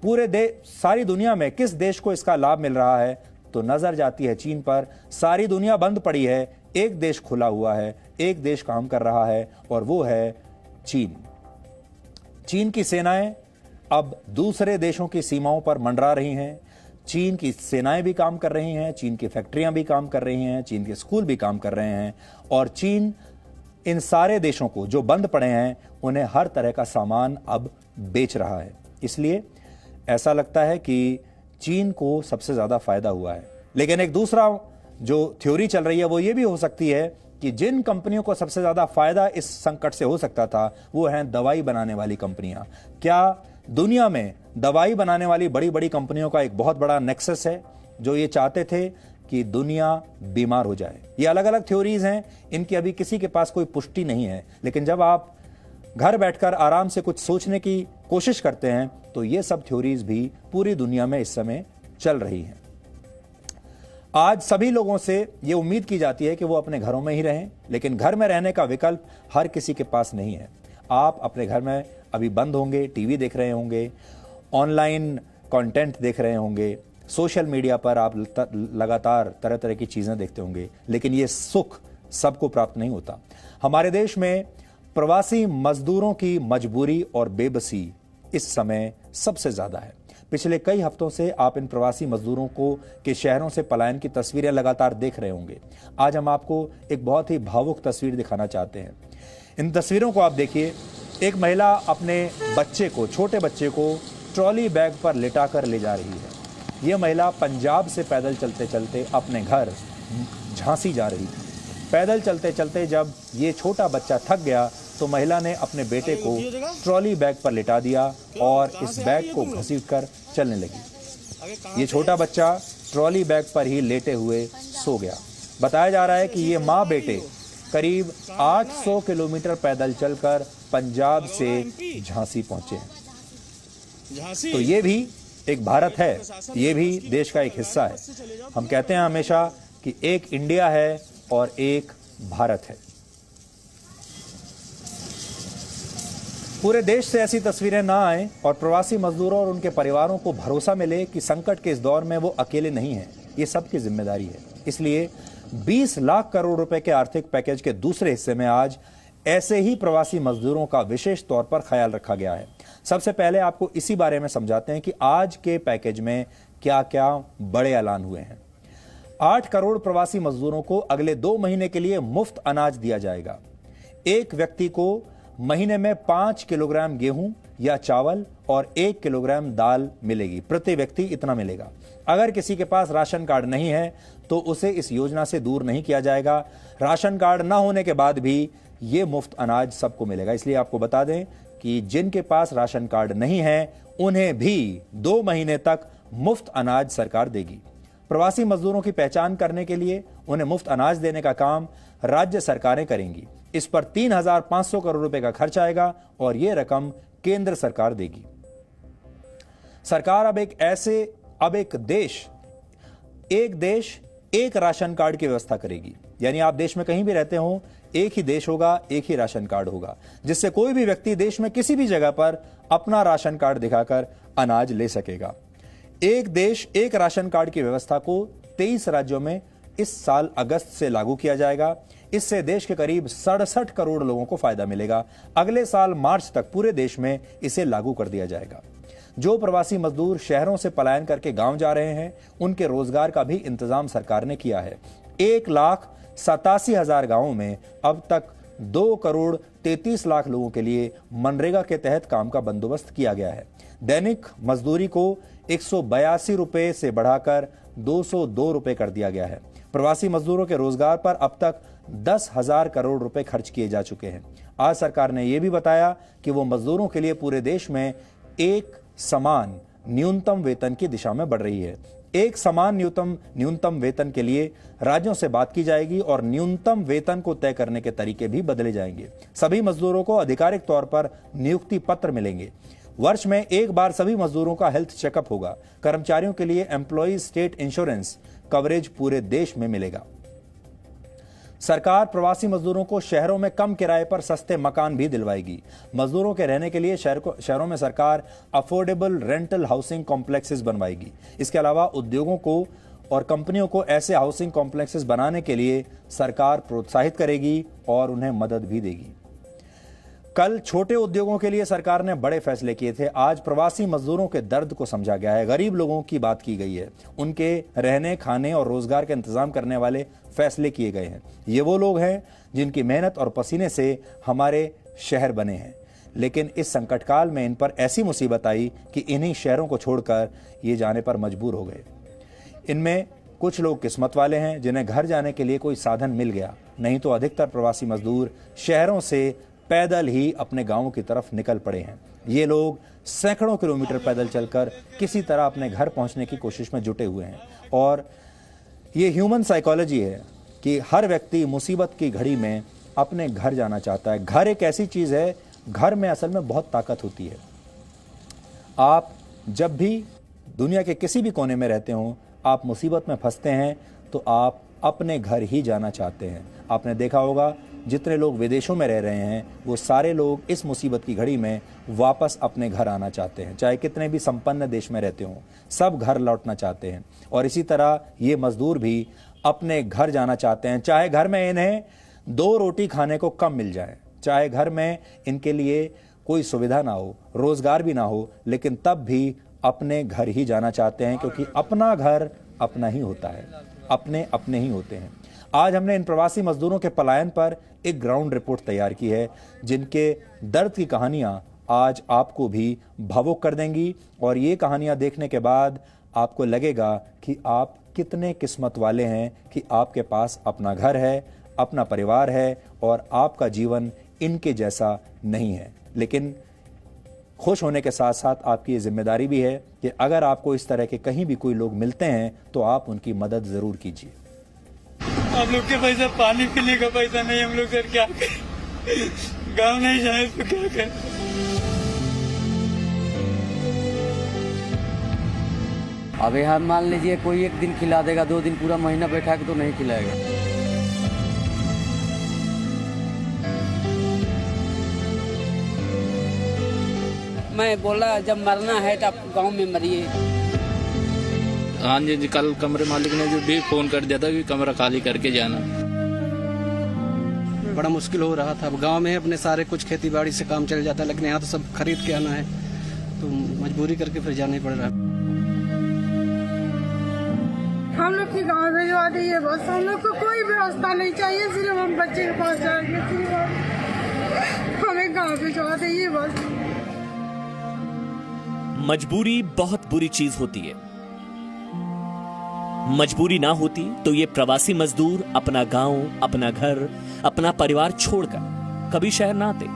सारी दुनिया में किस देश को इसका लाभ मिल रहा है, तो नजर जाती है चीन पर। सारी दुनिया बंद पड़ी है, एक देश खुला हुआ है, एक देश काम कर रहा है और वो है चीन। चीन की सेनाएं अब दूसरे देशों की सीमाओं पर मंडरा रही हैं। चीन की सेनाएं भी काम कर रही हैं, चीन की फैक्ट्रियां भी काम कर रही हैं, चीन के स्कूल भी काम कर रहे हैं और चीन इन सारे देशों को जो बंद पड़े हैं उन्हें हर तरह का सामान अब बेच रहा है। इसलिए ऐसा लगता है कि चीन को सबसे ज्यादा फायदा हुआ है। लेकिन एक दूसरा जो थ्योरी चल रही है वो ये भी हो सकती है कि जिन कंपनियों को सबसे ज्यादा फायदा इस संकट से हो सकता था वो हैं दवाई बनाने वाली कंपनियां। क्या दुनिया में दवाई बनाने वाली बड़ी बड़ी कंपनियों का एक बहुत बड़ा नेक्सस है जो ये चाहते थे कि दुनिया बीमार हो जाए? ये अलग अलग थ्योरीज हैं, इनकी अभी किसी के पास कोई पुष्टि नहीं है। लेकिन जब आप घर बैठकर आराम से कुछ सोचने की कोशिश करते हैं तो ये सब थ्योरीज भी पूरी दुनिया में इस समय चल रही हैं। आज सभी लोगों से ये उम्मीद की जाती है कि वो अपने घरों में ही रहें, लेकिन घर में रहने का विकल्प हर किसी के पास नहीं है। आप अपने घर में अभी बंद होंगे, टीवी देख रहे होंगे, ऑनलाइन कंटेंट देख रहे होंगे, सोशल मीडिया पर आप लगातार तरह तरह की चीजें देखते होंगे, लेकिन ये सुख सबको प्राप्त नहीं होता। हमारे देश में प्रवासी मजदूरों की मजबूरी और बेबसी इस समय सबसे ज्यादा है। पिछले कई हफ्तों से आप इन प्रवासी मजदूरों के शहरों से पलायन की तस्वीरें लगातार देख रहे होंगे। आज हम आपको एक बहुत ही भावुक तस्वीर दिखाना चाहते हैं। इन तस्वीरों को आप देखिए। एक महिला अपने बच्चे को, छोटे बच्चे को ट्रॉली बैग पर लिटाकर ले जा रही है। यह महिला पंजाब से पैदल चलते चलते अपने घर झांसी जा रही थी। पैदल चलते चलते जब ये छोटा बच्चा थक गया तो महिला ने अपने बेटे को ट्रॉली बैग पर लिटा दिया और इस बैग को घसीटकर चलने लगी। ये छोटा बच्चा ट्रॉली बैग पर ही लेटे हुए सो गया। बताया जा रहा है कि ये माँ बेटे करीब 800 किलोमीटर पैदल चलकर पंजाब से झांसी पहुंचे हैं। तो ये भी एक भारत है, ये भी देश का एक हिस्सा है। हम कहते हैं हमेशा कि एक इंडिया है और एक भारत है। पूरे देश से ऐसी तस्वीरें ना आए और प्रवासी मजदूरों और उनके परिवारों को भरोसा मिले कि संकट के इस दौर में वो अकेले नहीं हैं, ये सबकी जिम्मेदारी है। इसलिए 20 लाख करोड़ रुपए के आर्थिक पैकेज के दूसरे हिस्से में आज ऐसे ही प्रवासी मजदूरों का विशेष तौर पर ख्याल रखा गया है। सबसे पहले आपको इसी बारे में समझाते हैं कि आज के पैकेज में क्या क्या बड़े ऐलान हुए हैं। 8 करोड़ प्रवासी मजदूरों को अगले 2 महीने के लिए मुफ्त अनाज दिया जाएगा। एक व्यक्ति को महीने में 5 किलोग्राम गेहूं या चावल और 1 किलोग्राम दाल मिलेगी। प्रति व्यक्ति इतना मिलेगा। अगर किसी के पास राशन कार्ड नहीं है तो उसे इस योजना से दूर नहीं किया जाएगा। राशन कार्ड न होने के बाद भी ये मुफ्त अनाज सबको मिलेगा। इसलिए आपको बता दें कि जिनके पास राशन कार्ड नहीं है उन्हें भी 2 महीने तक मुफ्त अनाज सरकार देगी। प्रवासी मजदूरों की पहचान करने के लिए उन्हें मुफ्त अनाज देने का काम राज्य सरकारें करेंगी। इस पर 3,500 करोड़ रुपए का खर्च आएगा और यह रकम केंद्र सरकार देगी। सरकार अब एक देश एक राशन कार्ड की व्यवस्था करेगी। यानी आप देश में कहीं भी रहते हो, एक ही देश होगा, एक ही राशन कार्ड होगा, जिससे कोई भी व्यक्ति देश में किसी भी जगह पर अपना राशन कार्ड दिखाकर अनाज ले सकेगा। एक देश एक राशन कार्ड की व्यवस्था को 23 राज्यों में इस साल अगस्त से लागू किया जाएगा। इससे देश के करीब 67 करोड़ लोगों को फायदा मिलेगा। अगले साल मार्च तक पूरे देश में इसे लागू कर दिया जाएगा। जो प्रवासी मजदूर शहरों से पलायन करके गांव जा रहे हैं, उनके रोजगार का भी इंतजाम सरकार ने किया है। 1,87,000 गांवों में अब तक 2 करोड़ 33 लाख लोगों के लिए मनरेगा के तहत काम का बंदोबस्त किया गया है। दैनिक मजदूरी को 182 रुपए से बढ़ाकर 202 रुपए कर दिया गया है। प्रवासी मजदूरों के रोजगार पर अब तक 10,000 करोड़ रुपए खर्च किए जा चुके हैं। आज सरकार ने यह भी बताया कि वो मजदूरों के लिए पूरे देश में एक समान न्यूनतम वेतन की दिशा में बढ़ रही है। एक समान न्यूनतम वेतन के लिए राज्यों से बात की जाएगी और न्यूनतम वेतन को तय करने के तरीके भी बदले जाएंगे। सभी मजदूरों को आधिकारिक तौर पर नियुक्ति पत्र मिलेंगे। वर्ष में एक बार सभी मजदूरों का हेल्थ चेकअप होगा। कर्मचारियों के लिए एम्प्लॉय स्टेट इंश्योरेंस कवरेज पूरे देश में मिलेगा। सरकार प्रवासी मजदूरों को शहरों में कम किराए पर सस्ते मकान भी दिलवाएगी। मजदूरों के रहने के लिए शहरों में सरकार अफोर्डेबल रेंटल हाउसिंग कॉम्प्लेक्सेस बनवाएगी। इसके अलावा उद्योगों को और कंपनियों को ऐसे हाउसिंग कॉम्प्लेक्सेस बनाने के लिए सरकार प्रोत्साहित करेगी और उन्हें मदद भी देगी। कल छोटे उद्योगों के लिए सरकार ने बड़े फैसले किए थे। आज प्रवासी मजदूरों के दर्द को समझा गया है। गरीब लोगों की बात की गई है। उनके रहने, खाने और रोजगार का इंतजाम करने वाले फैसले किए गए हैं। ये वो लोग हैं जिनकी मेहनत और पसीने से हमारे शहर बने हैं, लेकिन इस संकट काल में इन पर ऐसी मुसीबत आई कि इन्हीं शहरों को छोड़कर ये जाने पर मजबूर हो गए। इनमें कुछ लोग किस्मत वाले हैं जिन्हें घर जाने के लिए कोई साधन मिल गया, नहीं तो अधिकतर प्रवासी मजदूर शहरों से पैदल ही अपने गांवों की तरफ निकल पड़े हैं। ये लोग सैकड़ों किलोमीटर पैदल चलकर किसी तरह अपने घर पहुंचने की कोशिश में जुटे हुए हैं। और ये ह्यूमन साइकोलॉजी है कि हर व्यक्ति मुसीबत की घड़ी में अपने घर जाना चाहता है। घर एक ऐसी चीज है, घर में असल में बहुत ताकत होती है। आप जब भी दुनिया के किसी भी कोने में रहते हो, आप मुसीबत में फंसते हैं तो आप अपने घर ही जाना चाहते हैं। आपने देखा होगा जितने लोग विदेशों में रह रहे हैं वो सारे लोग इस मुसीबत की घड़ी में वापस अपने घर आना चाहते हैं। चाहे कितने भी संपन्न देश में रहते हों, सब घर लौटना चाहते हैं। और इसी तरह ये मजदूर भी अपने घर जाना चाहते हैं, चाहे घर में इन्हें 2 रोटी खाने को कम मिल जाए, चाहे घर में इनके लिए कोई सुविधा ना हो, रोजगार भी ना हो, लेकिन तब भी अपने घर ही जाना चाहते हैं, क्योंकि अपना घर अपना ही होता है, अपने अपने ही होते हैं। आज हमने इन प्रवासी मजदूरों के पलायन पर एक ग्राउंड रिपोर्ट तैयार की है, जिनके दर्द की कहानियां आज आपको भी भावुक कर देंगी। और ये कहानियां देखने के बाद आपको लगेगा कि आप कितने किस्मत वाले हैं कि आपके पास अपना घर है, अपना परिवार है और आपका जीवन इनके जैसा नहीं है। लेकिन खुश होने के साथ साथ आपकी ये जिम्मेदारी भी है कि अगर आपको इस तरह के कहीं भी कोई लोग मिलते हैं तो आप उनकी मदद जरूर कीजिए। हम लोग के पैसा, पानी पीने का पैसा नहीं, हम लोग सर क्या करें? गाँव नहीं जाए तो क्या करें? अब यहाँ मान लीजिए कोई एक दिन खिला देगा, 2 दिन पूरा महीना बैठा के तो नहीं खिलाएगा। मैं बोला जब मरना है तो आप गाँव में मरिए। हाँ जी, कल कमरे मालिक ने जो भी फोन कर दिया था कि कमरा खाली करके जाना। बड़ा मुश्किल हो रहा था। अब गांव में अपने सारे कुछ खेती बाड़ी से काम चल जाता है, लेकिन यहाँ तो सब खरीद के आना है, तो मजबूरी करके फिर जाना ही पड़ रहा है। हम लोग की गाँव भिजवा दीजिए बस, हम लोग को कोई व्यवस्था नहीं चाहिए, सिर्फ हम बच्चे के पास जाएंगे, हमें गाँव भिजवा दीजिए बस। मजबूरी बहुत बुरी चीज होती है। मजबूरी ना होती तो ये प्रवासी मजदूर अपना गांव, अपना घर, अपना परिवार छोड़कर कभी शहर ना आते।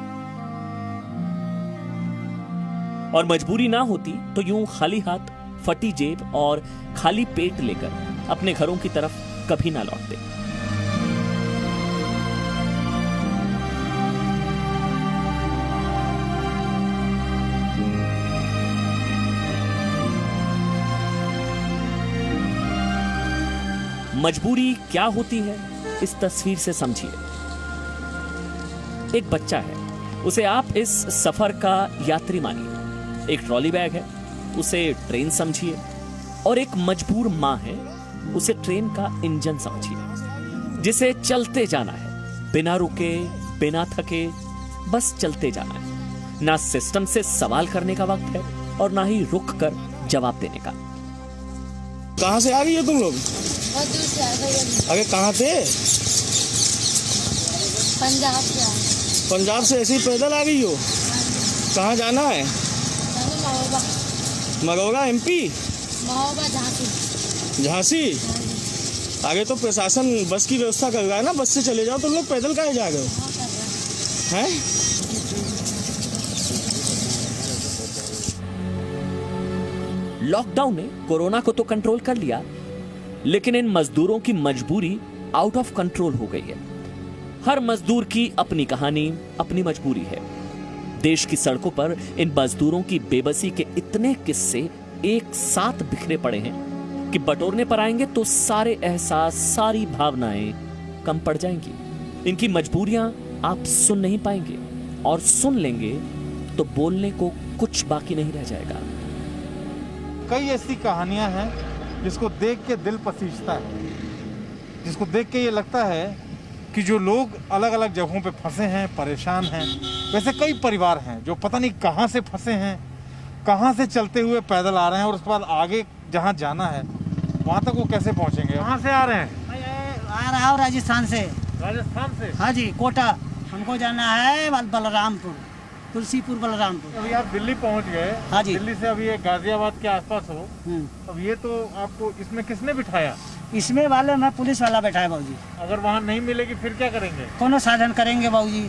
और मजबूरी ना होती तो यूं खाली हाथ, फटी जेब और खाली पेट लेकर अपने घरों की तरफ कभी ना लौटते। मजबूरी क्या होती है इस तस्वीर से समझिए। एक बच्चा है, उसे आप इस सफर का यात्री मानिए। एक ट्रॉली बैग है, उसे ट्रेन समझिए। और एक मजबूर मां है, उसे ट्रेन का इंजन समझिए, जिसे चलते जाना है, बिना रुके, बिना थके, बस चलते जाना है। ना सिस्टम से सवाल करने का वक्त है और ना ही रुक कर जवाब देने का। कहां से आ गई हो तुम लोग? बहुत दूर से आ गए। अरे कहाँ थे? पंजाब से। पंजाब से ऐसे ही पैदल आ गई हो? कहाँ जाना है? महोबा। मरोगा MP? महोबा झांसी। झांसी? आगे तो प्रशासन बस की व्यवस्था कर रहा है ना, बस से चले जाओ। तुम लोग पैदल काहे जा रहे हो? हैं? लॉकडाउन ने कोरोना को तो कंट्रोल कर लिया, लेकिन इन मजदूरों की मजबूरी आउट ऑफ कंट्रोल हो गई है। हर मजदूर की अपनी कहानी, अपनी मजबूरी है। देश की सड़कों पर इन मजदूरों की बेबसी के इतने किस्से एक साथ बिखरे पड़े हैं कि बटोरने पर आएंगे तो सारे एहसास, सारी भावनाएं कम पड़ जाएंगी। इनकी मजबूरियां आप सुन नहीं पाएंगे, और सुन लेंगे तो बोलने को कुछ बाकी नहीं रह जाएगा। कई ऐसी कहानियां हैं जिसको देख के दिल पसीजता है, जिसको देख के ये लगता है कि जो लोग अलग अलग जगहों पे फंसे हैं, परेशान हैं, वैसे कई परिवार हैं जो पता नहीं कहां से फंसे हैं, कहां से चलते हुए पैदल आ रहे हैं, और उसके बाद आगे जहां जाना है वहां तक वो कैसे पहुंचेंगे। कहां से आ रहे हैं? आ रहा हूँ राजस्थान से। राजस्थान से? हाँ जी, कोटा। हमको जाना है बलरामपुर, तुलसीपुर बलरामपुर। अभी आप दिल्ली पहुंच गए। हाँ जी। दिल्ली से अभी ये गाजियाबाद के आसपास हो। अब ये तो आपको इसमें किसने बिठाया? इसमें वाले मैं पुलिस वाला बैठा है बाबूजी। अगर वहाँ नहीं मिलेगी फिर क्या करेंगे? कोनो साधन करेंगे बाबूजी।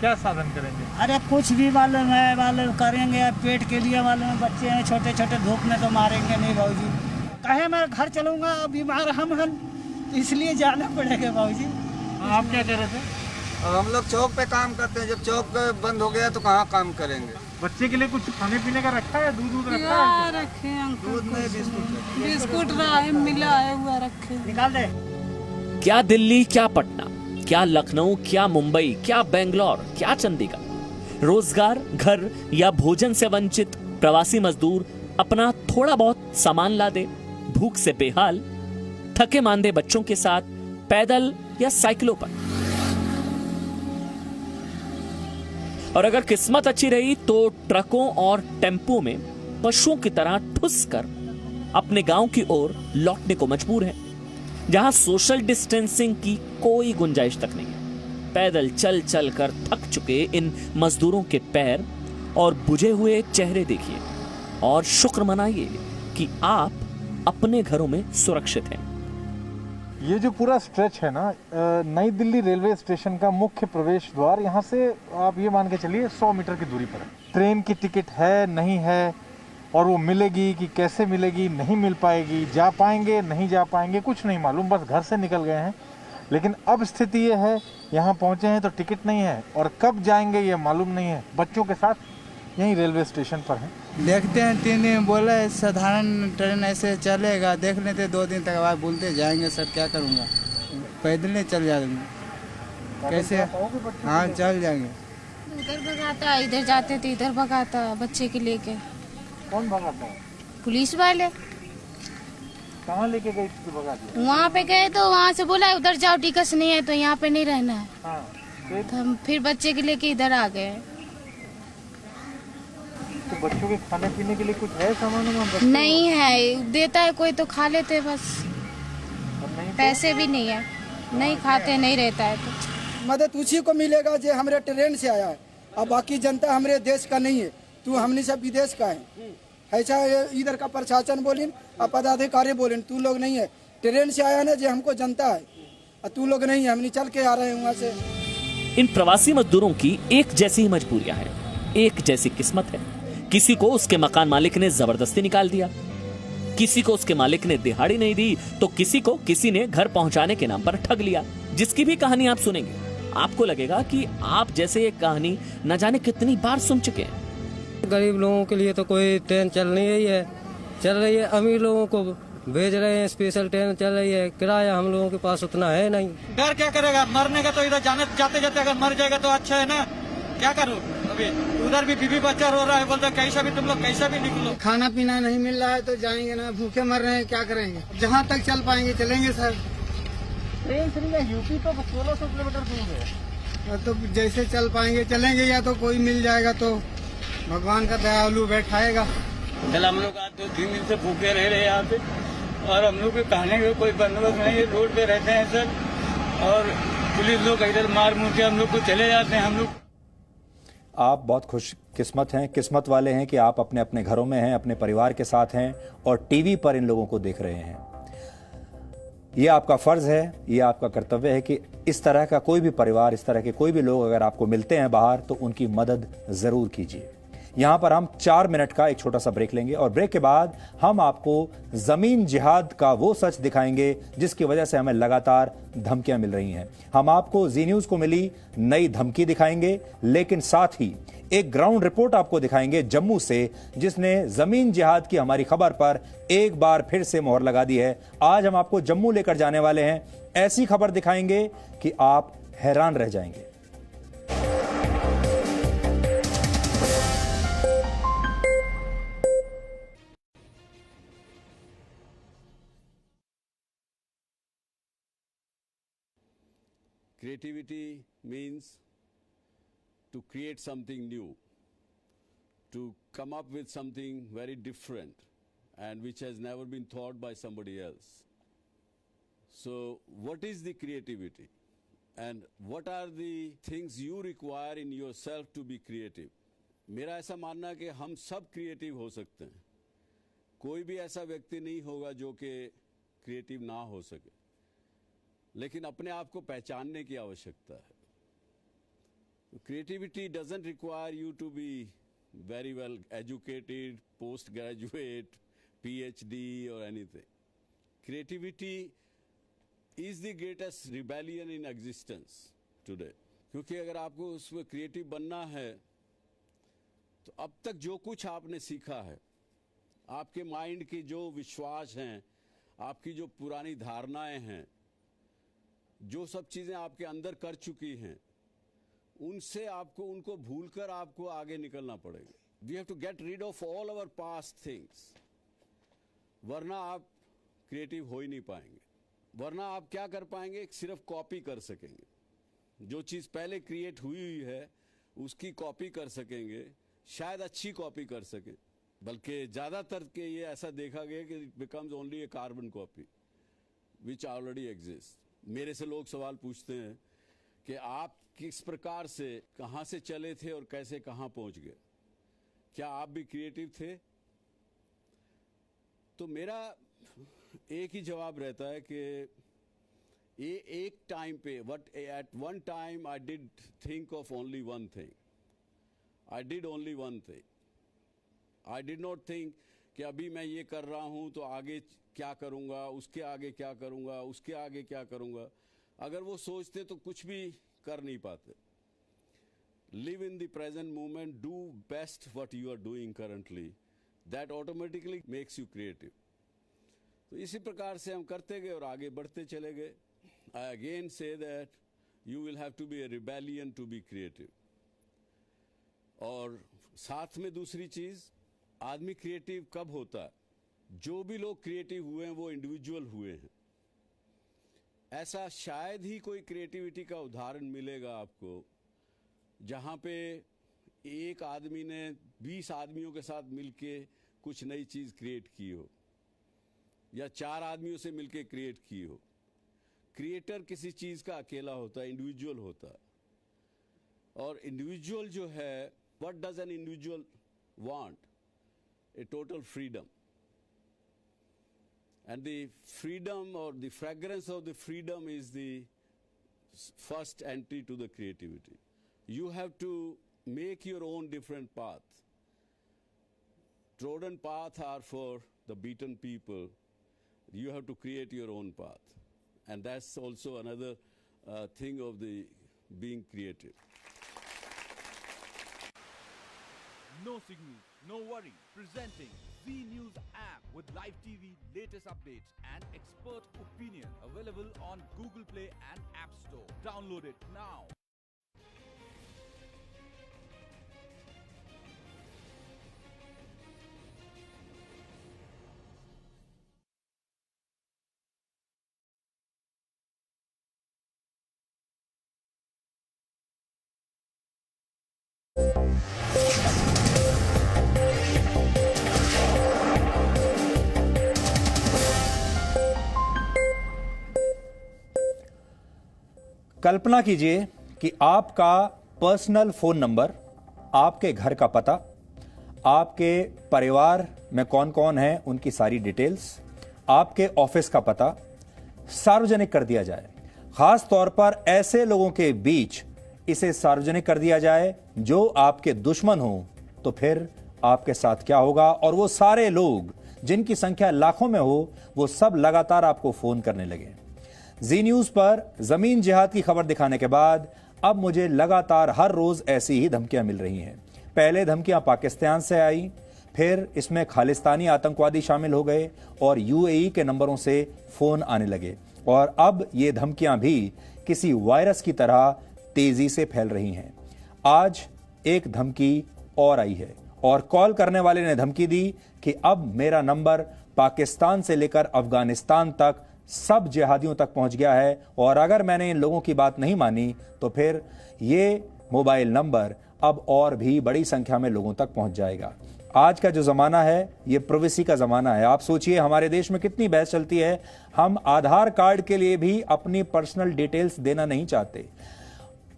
क्या साधन करेंगे? अरे कुछ भी वाले में वाले करेंगे, पेट के लिए वाले में बच्चे हैं छोटे छोटे, धूप में तो मारेंगे नहीं बाबूजी। कहे मैं घर चलूंगा, बीमार हम इसलिए जाना पड़ेगा बाबूजी। आप क्या कह रहे थे? अब हम लोग चौक पे काम करते हैं, जब चौक बंद हो गया तो कहाँ काम करेंगे। बच्चे के लिए कुछ खाने पीने का रखा है? दूध रखा है? रखे हैं, दूध नहीं, बिस्कुट रहा है, मिला है हुआ रखे। निकाल दे। क्या दिल्ली, क्या पटना, क्या लखनऊ, क्या मुंबई, क्या बेंगलोर, क्या चंडीगढ़, रोजगार, घर या भोजन से वंचित प्रवासी मजदूर अपना थोड़ा बहुत सामान ला दे, भूख से बेहाल, थके मांदे बच्चों के साथ पैदल या साइकिलों पर। और अगर किस्मत अच्छी रही तो ट्रकों और टेम्पो में पशुओं की तरह ठुस कर अपने गांव की ओर लौटने को मजबूर हैं, जहां सोशल डिस्टेंसिंग की कोई गुंजाइश तक नहीं है। पैदल चल चल कर थक चुके इन मजदूरों के पैर और बुझे हुए चेहरे देखिए और शुक्र मनाइए कि आप अपने घरों में सुरक्षित हैं। ये जो पूरा स्ट्रेच है ना, नई दिल्ली रेलवे स्टेशन का मुख्य प्रवेश द्वार, यहाँ से आप ये मान के चलिए 100 मीटर की दूरी पर है। ट्रेन की टिकट है, नहीं है, और वो मिलेगी कि कैसे मिलेगी, नहीं मिल पाएगी, जा पाएंगे, नहीं जा पाएंगे, कुछ नहीं मालूम, बस घर से निकल गए हैं। लेकिन अब स्थिति ये है, यहाँ पहुँचे हैं तो टिकट नहीं है, और कब जाएंगे ये मालूम नहीं है। बच्चों के साथ यहीं रेलवे स्टेशन पर हैं। देखते हैं, 3 दिन बोले साधारण ट्रेन ऐसे चलेगा, देख लेते 2 दिन तक बाद बोलते जाएंगे सर, क्या करूँगा, पैदल नहीं चल जाएंगे। कैसे? हाँ चल जाएंगे। उधर भगाता, इधर जाते थे इधर भगाता बच्चे के लेके। कौन भगाता है? पुलिस वाले। कहाँ लेके गई थी भगा के? वहाँ पे गए तो वहाँ से बोला उधर जाओ, टिकट नहीं है तो यहाँ पे नहीं रहना है। हाँ, तो हम फिर बच्चे के लेके इधर आ गए। तो बच्चों के खाने पीने के लिए कुछ है सामान? नहीं है, देता है कोई तो खा लेते बस, पैसे भी नहीं है, नहीं खाते नहीं रहता है तो। मदद उसी को मिलेगा जो हमारे ट्रेन से आया है, और बाकी जनता हमारे देश का नहीं है। तू हमने सब विदेश का है, ऐसा इधर का प्रशासन बोलिन और पदाधिकारी बोलिन, तू लोग नहीं है। ट्रेन से आया ना जो हमको जनता है, और तू लोग नहीं है, हमने चल के आ रहे हैं वहाँ से। इन प्रवासी मजदूरों की एक जैसी ही मजबूरियां हैं, एक जैसी किस्मत है। किसी को उसके मकान मालिक ने जबरदस्ती निकाल दिया, किसी को उसके मालिक ने दिहाड़ी नहीं दी, तो किसी को किसी ने घर पहुंचाने के नाम पर ठग लिया। जिसकी भी कहानी आप सुनेंगे, आपको लगेगा कि आप जैसे ये कहानी न जाने कितनी बार सुन चुके हैं। गरीब लोगों के लिए तो कोई ट्रेन चल नहीं रही है, चल रही है अमीर लोगों को भेज रहे हैं, स्पेशल ट्रेन चल रही है, किराया हम लोगों के पास उतना है नहीं। डर क्या करेगा, मरने का तो इधर जाते जाते अगर मर जाएगा तो अच्छा है ना, क्या करूँ। अभी उधर भी बीवी बच्चा रो रहा है, बोलते कैसा भी तुम लोग कैसा भी निकलो। खाना पीना नहीं मिल रहा है तो जाएंगे ना, भूखे मर रहे हैं, क्या करेंगे। जहाँ तक चल पाएंगे चलेंगे सर। ट्रेन फ्री है, यूपी तो 1600 किलोमीटर दूर है। तो जैसे चल पाएंगे चलेंगे, या तो कोई मिल जाएगा तो भगवान का दयालु बैठाएगा। चल हम लोग आज 2-3 दिन से भूखे रह रहे यहाँ पे, और हम लोग के खाने का कोई बंदोबस्त नहीं है, रोड पे रहते हैं सर, और पुलिस लोग इधर मार मुर के हम लोग को चले जाते हैं। हम लोग आप बहुत खुश किस्मत हैं, किस्मत वाले हैं कि आप अपने अपने घरों में हैं, अपने परिवार के साथ हैं और टीवी पर इन लोगों को देख रहे हैं। ये आपका फर्ज है, ये आपका कर्तव्य है कि इस तरह का कोई भी परिवार, इस तरह के कोई भी लोग अगर आपको मिलते हैं बाहर तो उनकी मदद जरूर कीजिए। यहां पर हम 4 मिनट का एक छोटा सा ब्रेक लेंगे और ब्रेक के बाद हम आपको जमीन जिहाद का वो सच दिखाएंगे जिसकी वजह से हमें लगातार धमकियां मिल रही हैं। हम आपको जी न्यूज को मिली नई धमकी दिखाएंगे, लेकिन साथ ही एक ग्राउंड रिपोर्ट आपको दिखाएंगे जम्मू से, जिसने जमीन जिहाद की हमारी खबर पर एक बार फिर से मोहर लगा दी है। आज हम आपको जम्मू लेकर जाने वाले हैं, ऐसी खबर दिखाएंगे कि आप हैरान रह जाएंगे। Creativity means to create something new, to come up with something very different and which has never been thought by somebody else. So what is the creativity and what are the things you require in yourself to be creative? मेरा ऐसा मानना है कि हम सब creative हो सकते हैं, कोई भी ऐसा व्यक्ति नहीं होगा जो कि क्रिएटिव ना हो सके, लेकिन अपने आप को पहचानने की आवश्यकता है। Creativity doesn't require you to be very well educated, post graduate, PhD और anything. Creativity is the greatest rebellion in existence today, क्योंकि अगर आपको उसमें क्रिएटिव बनना है तो अब तक जो कुछ आपने सीखा है, आपके माइंड के जो विश्वास हैं, आपकी जो पुरानी धारणाएं हैं, जो सब चीजें आपके अंदर कर चुकी हैं, उनसे आपको उनको भूलकर आपको आगे निकलना पड़ेगा। We have to get rid of all our past things, वरना आप क्रिएटिव हो ही नहीं पाएंगे। वरना आप क्या कर पाएंगे, सिर्फ कॉपी कर सकेंगे। जो चीज पहले क्रिएट हुई है उसकी कॉपी कर सकेंगे, शायद अच्छी कॉपी कर सके, बल्कि ज्यादातर के ये ऐसा देखा गया कि it becomes only A carbon copy which already exist. मेरे से लोग सवाल पूछते हैं कि आप किस प्रकार से, कहां से चले थे और कैसे कहां पहुंच गए, क्या आप भी क्रिएटिव थे? तो मेरा एक ही जवाब रहता है कि ये एक टाइम पे, but at one time I did think of only one thing, I did only one thing. I did not think कि अभी मैं ये कर रहा हूं तो आगे क्या करूंगा, उसके आगे क्या करूंगा, उसके आगे क्या करूंगा। अगर वो सोचते तो कुछ भी कर नहीं पाते। Live in the present moment, do best what you are doing currently, that automatically makes you creative. तो इसी प्रकार से हम करते गए और आगे बढ़ते चले गए। I again say that you will have to be a rebellion to be creative. और साथ में दूसरी चीज, आदमी क्रिएटिव कब होता है? जो भी लोग क्रिएटिव हुए हैं वो इंडिविजुअल हुए हैं। ऐसा शायद ही कोई क्रिएटिविटी का उदाहरण मिलेगा आपको जहां पे एक आदमी ने 20 आदमियों के साथ मिलके कुछ नई चीज क्रिएट की हो, या 4 आदमियों से मिलके क्रिएट की हो। क्रिएटर किसी चीज का अकेला होता है, इंडिविजुअल होता है। और इंडिविजुअल जो है, what does an individual want? A total freedom. And the freedom or the fragrance of the freedom is the first entry to the creativity. You have to make your own different path. Trodden paths are for the beaten people. You have to create your own path. And that's also another thing of the being creative. No signal, no worry. Presenting Z News app with live TV, latest updates and expert opinion. Available on Google Play and App Store. Download it now. कल्पना कीजिए कि आपका personal phone number, आपके घर का पता, आपके परिवार में कौन कौन है उनकी सारी डिटेल्स, आपके ऑफिस का पता सार्वजनिक कर दिया जाए। खास तौर पर ऐसे लोगों के बीच इसे सार्वजनिक कर दिया जाए जो आपके दुश्मन हो, तो फिर आपके साथ क्या होगा? और वो सारे लोग जिनकी संख्या लाखों में हो, वो सब लगातार आपको फोन करने लगे। जी न्यूज पर जमीन जिहाद की खबर दिखाने के बाद अब मुझे लगातार हर रोज ऐसी ही धमकियां मिल रही हैं। पहले धमकियां पाकिस्तान से आई, फिर इसमें खालिस्तानी आतंकवादी शामिल हो गए और यूएई के नंबरों से फोन आने लगे, और अब ये धमकियां भी किसी वायरस की तरह तेजी से फैल रही हैं। आज एक धमकी और आई है और कॉल करने वाले ने धमकी दी कि अब मेरा नंबर पाकिस्तान से लेकर अफगानिस्तान तक सब जिहादियों तक पहुंच गया है, और अगर मैंने इन लोगों की बात नहीं मानी तो फिर ये मोबाइल नंबर अब और भी बड़ी संख्या में लोगों तक पहुंच जाएगा। आज का जो जमाना है ये प्राइवेसी का जमाना है। आप सोचिए हमारे देश में कितनी बहस चलती है। हम आधार कार्ड के लिए भी अपनी पर्सनल डिटेल्स देना नहीं चाहते।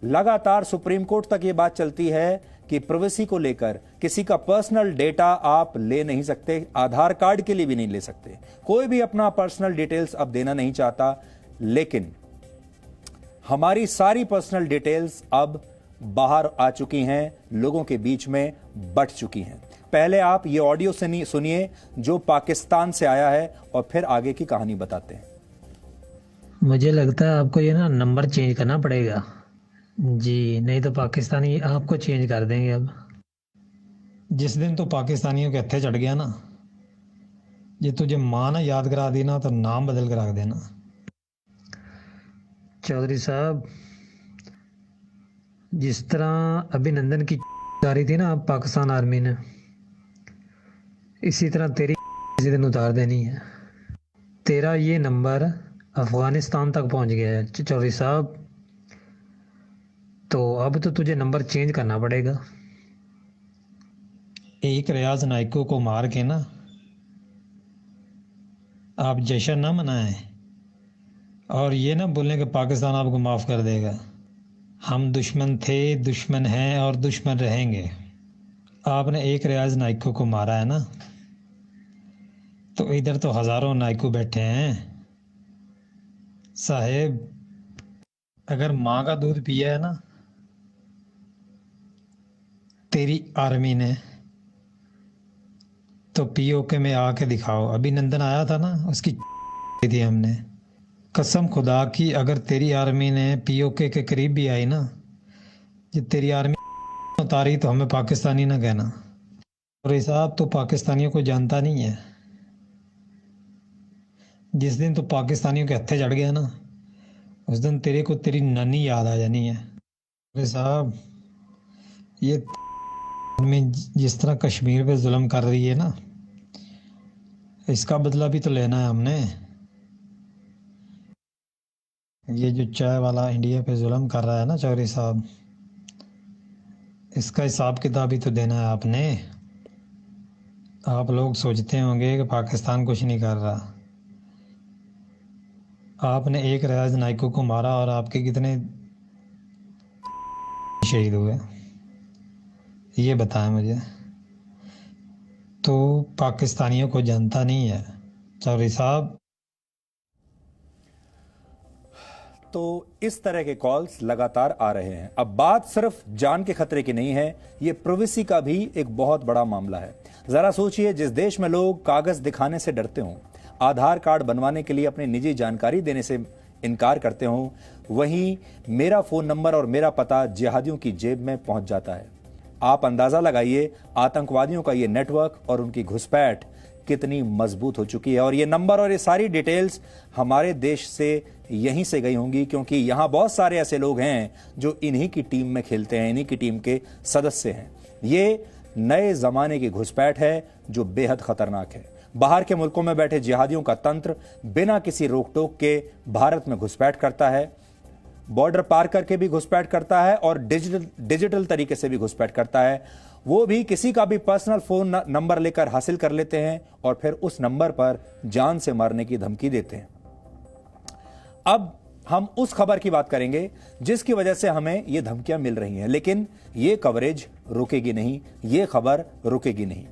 लगातार सुप्रीम कोर्ट तक ये बात चलती है कि प्राइवेसी को लेकर किसी का पर्सनल डेटा आप ले नहीं सकते, आधार कार्ड के लिए भी नहीं ले सकते। कोई भी अपना पर्सनल डिटेल्स अब देना नहीं चाहता, लेकिन हमारी सारी पर्सनल डिटेल्स अब बाहर आ चुकी हैं, लोगों के बीच में बंट चुकी हैं। पहले आप ये ऑडियो सुनिए जो पाकिस्तान से आया है और फिर आगे की कहानी बताते हैं। मुझे लगता है आपको ये ना नंबर चेंज करना पड़ेगा जी, नहीं तो पाकिस्तानी आपको चेंज कर देंगे। अब जिस दिन तो पाकिस्तानियों के हत्थे चढ़ गया ना, ये तुझे माँ ना याद करा दी ना तो नाम बदल कर रख देना। चौधरी साहब, जिस तरह अभिनंदन की उतारी थी ना पाकिस्तान आर्मी ने, इसी तरह तेरी किसी दिन उतार देनी है। तेरा ये नंबर अफगानिस्तान तक पहुंच गया है चौधरी साहब, तो अब तो तुझे नंबर चेंज करना पड़ेगा। एक रियाज नाइको को मार के ना आप जश्न ना मनाएं और ये ना बोलें कि पाकिस्तान आपको माफ़ कर देगा। हम दुश्मन थे, दुश्मन हैं और दुश्मन रहेंगे। आपने एक रियाज नाइको को मारा है ना, तो इधर तो हज़ारों नाइको बैठे हैं साहेब। अगर माँ का दूध पिया है ना तेरी आर्मी ने, तो पीओके में आके दिखाओ। अभिनंदन आया था ना, उसकी थी हमने। कसम खुदा की अगर तेरी आर्मी ने पीओके के करीब भी आई ना, जब तेरी आर्मी उतारी तो हमें पाकिस्तानी ना कहना। और साहब तो पाकिस्तानियों को जानता नहीं है। जिस दिन तो पाकिस्तानियों के हत्थे चढ़ गया ना, उस दिन तेरे को तेरी नानी याद आ जानी है। अरे साहब, ये में जिस तरह कश्मीर पे जुल्म कर रही है ना, इसका बदला भी तो लेना है हमने। ये जो चाय वाला इंडिया पे जुल्म कर रहा है ना चौधरी साहब, इसका हिसाब किताब ही तो देना है आपने। आप लोग सोचते होंगे कि पाकिस्तान कुछ नहीं कर रहा। आपने एक रियाज नाइको को मारा और आपके कितने शहीद हुए ये बताएं मुझे। तो पाकिस्तानियों को जानता नहीं है चौधरी साहब। तो इस तरह के कॉल्स लगातार आ रहे हैं। अब बात सिर्फ जान के खतरे की नहीं है, ये प्रिवेसी का भी एक बहुत बड़ा मामला है। जरा सोचिए, जिस देश में लोग कागज दिखाने से डरते हों, आधार कार्ड बनवाने के लिए अपनी निजी जानकारी देने से इनकार करते हों, वहीं मेरा फोन नंबर और मेरा पता जिहादियों की जेब में पहुंच जाता है। आप अंदाजा लगाइए आतंकवादियों का ये नेटवर्क और उनकी घुसपैठ कितनी मजबूत हो चुकी है। और ये नंबर और ये सारी डिटेल्स हमारे देश से यहीं से गई होंगी, क्योंकि यहां बहुत सारे ऐसे लोग हैं जो इन्हीं की टीम में खेलते हैं, इन्हीं की टीम के सदस्य हैं। ये नए जमाने की घुसपैठ है जो बेहद खतरनाक है। बाहर के मुल्कों में बैठे जिहादियों का तंत्र बिना किसी रोक टोक के भारत में घुसपैठ करता है, बॉर्डर पार करके भी घुसपैठ करता है और डिजिटल तरीके से भी घुसपैठ करता है। वो भी किसी का भी पर्सनल फोन नंबर लेकर हासिल कर लेते हैं और फिर उस नंबर पर जान से मारने की धमकी देते हैं। अब हम उस खबर की बात करेंगे जिसकी वजह से हमें ये धमकियां मिल रही हैं, लेकिन ये कवरेज रुकेगी नहीं, ये खबर रुकेगी नहीं।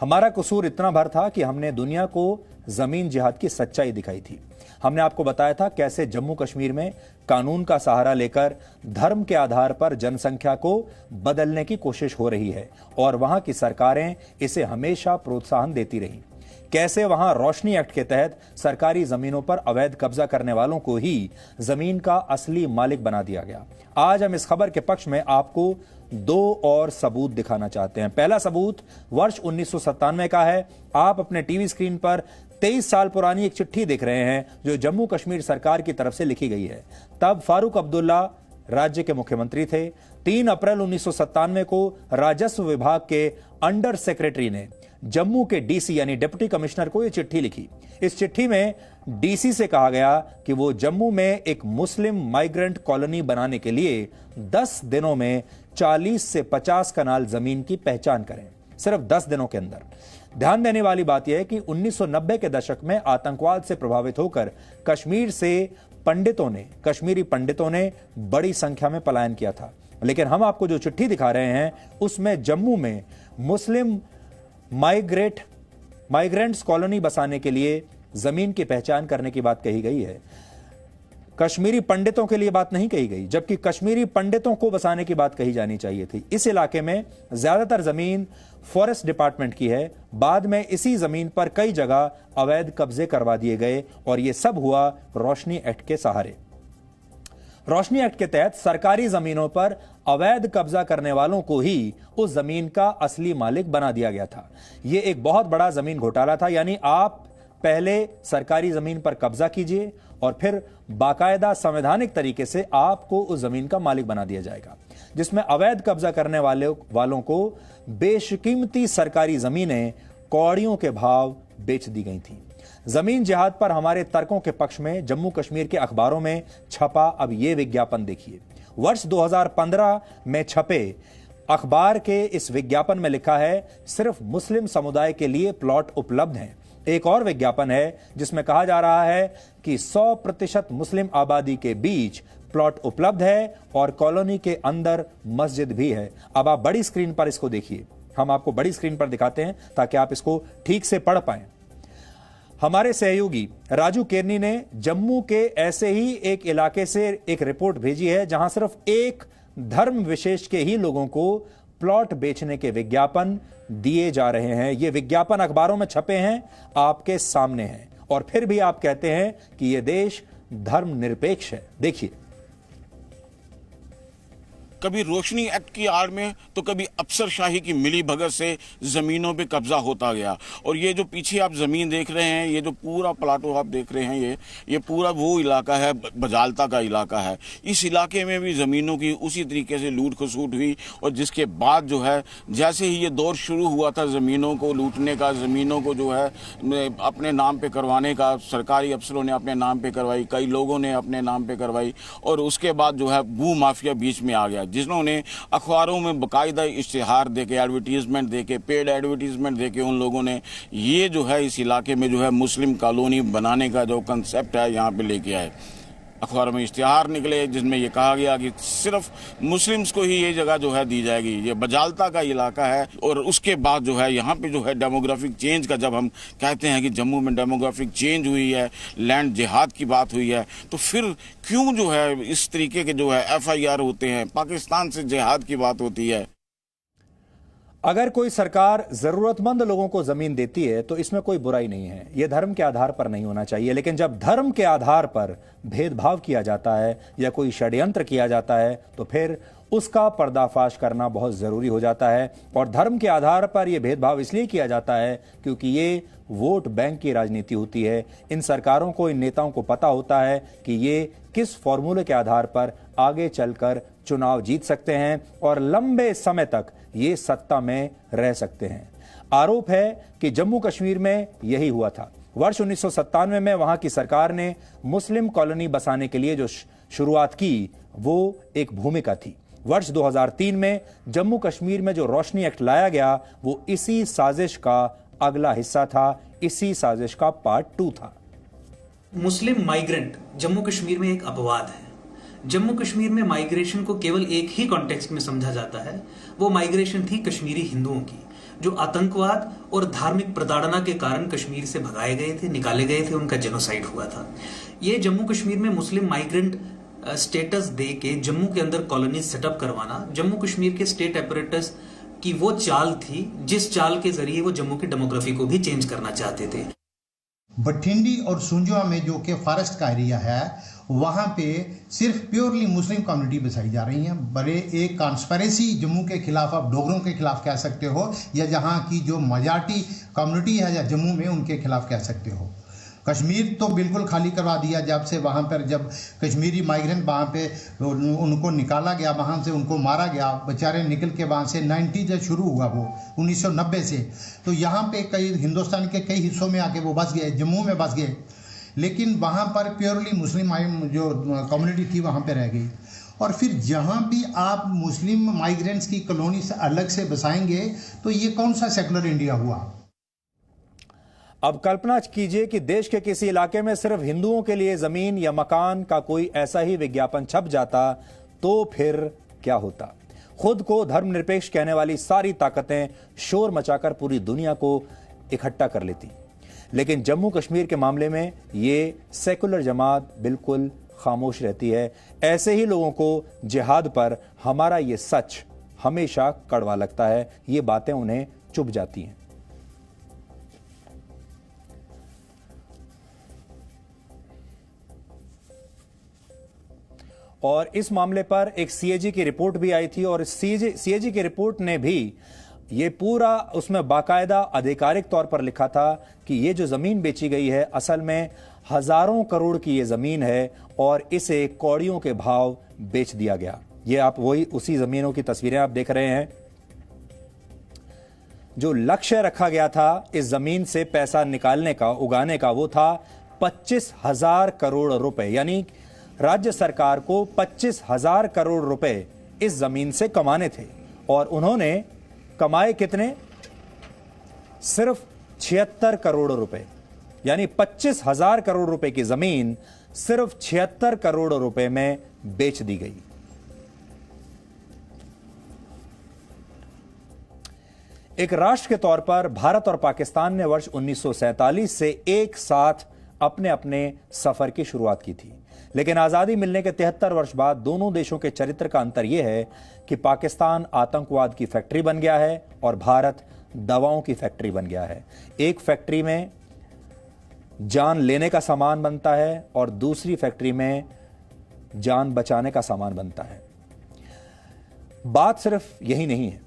हमारा कसूर इतना भर था कि हमने दुनिया को जमीन जिहाद की सच्चाई दिखाई थी। हमने आपको बताया था कैसे जम्मू कश्मीर में कानून का सहारा लेकर धर्म के आधार पर जनसंख्या को बदलने की कोशिश हो रही है और वहां की सरकारें इसे हमेशा प्रोत्साहन देती रही। कैसे वहां रोशनी एक्ट के तहत सरकारी जमीनों पर अवैध कब्जा करने वालों को ही जमीन का असली मालिक बना दिया गया। आज हम इस खबर के पक्ष में आपको दो और सबूत दिखाना चाहते हैं। पहला सबूत वर्ष 1997 का है। आप अपने टीवी स्क्रीन पर 23 साल पुरानी एक चिट्ठी देख रहे हैं जो जम्मू कश्मीर सरकार की तरफ से लिखी गई है। तब फारूक अब्दुल्ला राज्य के मुख्यमंत्री थे। 3 अप्रैल 1997 को राजस्व विभाग के अंडर सेक्रेटरी ने जम्मू के डीसी यानी डिप्टी कमिश्नर को यह चिट्ठी लिखी। इस चिट्ठी में डीसी से कहा गया कि वो जम्मू में एक मुस्लिम माइग्रेंट कॉलोनी बनाने के लिए 10 दिनों में 40 से 50 कनाल जमीन की पहचान करें, सिर्फ 10 दिनों के अंदर। ध्यान देने वाली बात यह है कि 1990 के दशक में आतंकवाद से प्रभावित होकर कश्मीर से कश्मीरी पंडितों ने बड़ी संख्या में पलायन किया था। लेकिन हम आपको जो चिट्ठी दिखा रहे हैं उसमें जम्मू में मुस्लिम माइग्रेंट्स कॉलोनी बसाने के लिए जमीन की पहचान करने की बात कही गई है। कश्मीरी पंडितों के लिए बात नहीं कही गई, जबकि कश्मीरी पंडितों को बसाने की बात कही जानी चाहिए थी। इस इलाके में ज्यादातर जमीन फॉरेस्ट डिपार्टमेंट की है। बाद में इसी जमीन पर कई जगह अवैध कब्जे करवा दिए गए और यह सब हुआ रोशनी एक्ट के सहारे। रोशनी एक्ट के तहत सरकारी जमीनों पर अवैध कब्जा करने वालों को ही उस जमीन का असली मालिक बना दिया गया था। यह एक बहुत बड़ा जमीन घोटाला था, यानी आप पहले सरकारी जमीन पर कब्जा कीजिए और फिर बाकायदा संवैधानिक तरीके से आपको उस जमीन का मालिक बना दिया जाएगा, जिसमें अवैध कब्जा करने वालों को बेशकीमती सरकारी जमीनें कौड़ियों के भाव बेच दी गई थीं। जमीन जिहाद पर हमारे तर्कों के पक्ष में जम्मू कश्मीर के अखबारों में छपा अब यह विज्ञापन देखिए। वर्ष 2015 में छपे अखबार के इस विज्ञापन में लिखा है, सिर्फ मुस्लिम समुदाय के लिए प्लॉट उपलब्ध हैं। एक और विज्ञापन है जिसमें कहा जा रहा है कि 100% मुस्लिम आबादी के बीच प्लॉट उपलब्ध है और कॉलोनी के अंदर मस्जिद भी है। अब आप बड़ी स्क्रीन पर इसको देखिए, हम आपको बड़ी स्क्रीन पर दिखाते हैं ताकि आप इसको ठीक से पढ़ पाएं। हमारे सहयोगी राजू केरनी ने जम्मू के ऐसे ही एक इलाके से एक रिपोर्ट भेजी है जहां सिर्फ एक धर्म विशेष के ही लोगों को प्लॉट बेचने के विज्ञापन दिए जा रहे हैं। ये विज्ञापन अखबारों में छपे हैं, आपके सामने हैं, और फिर भी आप कहते हैं कि यह देश धर्म निरपेक्ष है। देखिए, कभी रोशनी एक्ट की आड़ में तो कभी अफसरशाही की मिली भगत से ज़मीनों पे कब्जा होता गया। और ये जो पीछे आप ज़मीन देख रहे हैं, ये जो पूरा प्लाटो आप देख रहे हैं, ये पूरा वो इलाका है, बजालता का इलाका है। इस इलाके में भी ज़मीनों की उसी तरीके से लूट खसूट हुई और जिसके बाद जो है जैसे ही ये दौर शुरू हुआ था ज़मीनों को लूटने का, ज़मीनों को जो है अपने नाम पे करवाने का, सरकारी अफसरों ने अपने नाम पे करवाई, कई लोगों ने अपने नाम पे करवाई और उसके बाद जो है भू माफिया बीच में आ गया, जिन्होंने अखबारों में बाकायदा इश्तिहार देके, एडवर्टीजमेंट देके, पेड एडवर्टीजमेंट देके उन लोगों ने ये जो है इस इलाके में जो है मुस्लिम कॉलोनी बनाने का जो कंसेप्ट है यहाँ पे लेके आए। अखबारों में इश्तिहार निकले जिसमें ये कहा गया कि सिर्फ मुस्लिम्स को ही ये जगह जो है दी जाएगी। ये बजालता का इलाका है और उसके बाद जो है यहाँ पे जो है डेमोग्राफिक चेंज का, जब हम कहते हैं कि जम्मू में डेमोग्राफिक चेंज हुई है, लैंड जिहाद की बात हुई है, तो फिर क्यों जो है इस तरीके के जो है FIR होते हैं, पाकिस्तान से जिहाद की बात होती है। अगर कोई सरकार जरूरतमंद लोगों को जमीन देती है तो इसमें कोई बुराई नहीं है, यह धर्म के आधार पर नहीं होना चाहिए। लेकिन जब धर्म के आधार पर भेदभाव किया जाता है या कोई षड्यंत्र किया जाता है तो फिर उसका पर्दाफाश करना बहुत जरूरी हो जाता है। और धर्म के आधार पर यह भेदभाव इसलिए किया जाता है क्योंकि ये वोट बैंक की राजनीति होती है। इन सरकारों को, इन नेताओं को पता होता है कि ये किस फॉर्मूले के आधार पर आगे चलकर चुनाव जीत सकते हैं और लंबे समय तक ये सत्ता में रह सकते हैं। आरोप है कि जम्मू कश्मीर में यही हुआ था। वर्ष 1997 में वहां की सरकार ने मुस्लिम कॉलोनी बसाने के लिए जो शुरुआत की वो एक भूमिका थी। वर्ष 2003 में जम्मू कश्मीर में जो रोशनी एक्ट लाया गया वो इसी साजिश का अगला हिस्सा था, इसी साजिश का पार्ट 2 था। मुस्लिम माइग्रेंट जम्मू कश्मीर में एक अपवाद है। जम्मू कश्मीर में माइग्रेशन को केवल एक ही कॉन्टेक्स्ट में समझा जाता है, वो माइग्रेशन थी कश्मीरी हिंदुओं की, जो आतंकवाद और धार्मिक प्रताड़ना के कारण कश्मीर से भगाए गए थे, निकाले गए थे, उनका जेनोसाइड हुआ था। ये जम्मू कश्मीर में मुस्लिम माइग्रेंट स्टेटस दे के जम्मू के अंदर कॉलोनी सेटअप करवाना जम्मू कश्मीर के स्टेट अपरेटस की वो चाल थी जिस चाल के जरिए वो जम्मू की डेमोग्राफी को भी चेंज करना चाहते थे। बठिंडी और सुंजवा में जो कि फॉरेस्ट का एरिया है वहां पे सिर्फ प्योरली मुस्लिम कम्युनिटी बसाई जा रही है। बड़े एक कॉन्स्पिरेसी जम्मू के खिलाफ, आप डोगरों के खिलाफ कह सकते हो या जहां की जो मेजॉरिटी कम्युनिटी है या जम्मू में उनके खिलाफ कह सकते हो। कश्मीर तो बिल्कुल खाली करवा दिया जब से वहाँ पर जब कश्मीरी माइग्रेंट वहाँ पे उनको निकाला गया, वहाँ से उनको मारा गया, बेचारे निकल के वहाँ से 90 जब शुरू हुआ वो 1990 से, तो यहाँ पे कई हिंदुस्तान के कई हिस्सों में आके वो बस गए, जम्मू में बस गए, लेकिन वहाँ पर प्योरली मुस्लिम जो कम्युनिटी थी वहाँ पे रह गई। और फिर जहाँ भी आप मुस्लिम माइग्रेंट्स की कॉलोनी से अलग से बसाएंगे तो ये कौन सा सेकुलर इंडिया हुआ। अब कल्पना कीजिए कि देश के किसी इलाके में सिर्फ हिंदुओं के लिए जमीन या मकान का कोई ऐसा ही विज्ञापन छप जाता तो फिर क्या होता। खुद को धर्मनिरपेक्ष कहने वाली सारी ताकतें शोर मचाकर पूरी दुनिया को इकट्ठा कर लेती। लेकिन जम्मू कश्मीर के मामले में ये सेकुलर जमात बिल्कुल खामोश रहती है। ऐसे ही लोगों को जिहाद पर हमारा ये सच हमेशा कड़वा लगता है, ये बातें उन्हें चुभ जाती हैं। और इस मामले पर एक सीएजी की रिपोर्ट भी आई थी और सीएजी की रिपोर्ट ने भी ये पूरा उसमें बाकायदा आधिकारिक तौर पर लिखा था कि ये जो जमीन बेची गई है असल में हजारों करोड़ की ये जमीन है और इसे कौड़ियों के भाव बेच दिया गया। ये आप वही उसी जमीनों की तस्वीरें आप देख रहे हैं। जो लक्ष्य रखा गया था इस जमीन से पैसा निकालने का, उगाने का, वो था 25,000 करोड़ रुपए। यानी राज्य सरकार को 25,000 करोड़ रुपए इस जमीन से कमाने थे और उन्होंने कमाए कितने? सिर्फ 76 करोड़ रुपए। यानी 25,000 करोड़ रुपए की जमीन सिर्फ 76 करोड़ रुपए में बेच दी गई। एक राष्ट्र के तौर पर भारत और पाकिस्तान ने वर्ष 1947 से एक साथ अपने अपने सफर की शुरुआत की थी, लेकिन आजादी मिलने के 73 वर्ष बाद दोनों देशों के चरित्र का अंतर यह है कि पाकिस्तान आतंकवाद की फैक्ट्री बन गया है और भारत दवाओं की फैक्ट्री बन गया है। एक फैक्ट्री में जान लेने का सामान बनता है और दूसरी फैक्ट्री में जान बचाने का सामान बनता है। बात सिर्फ यही नहीं है।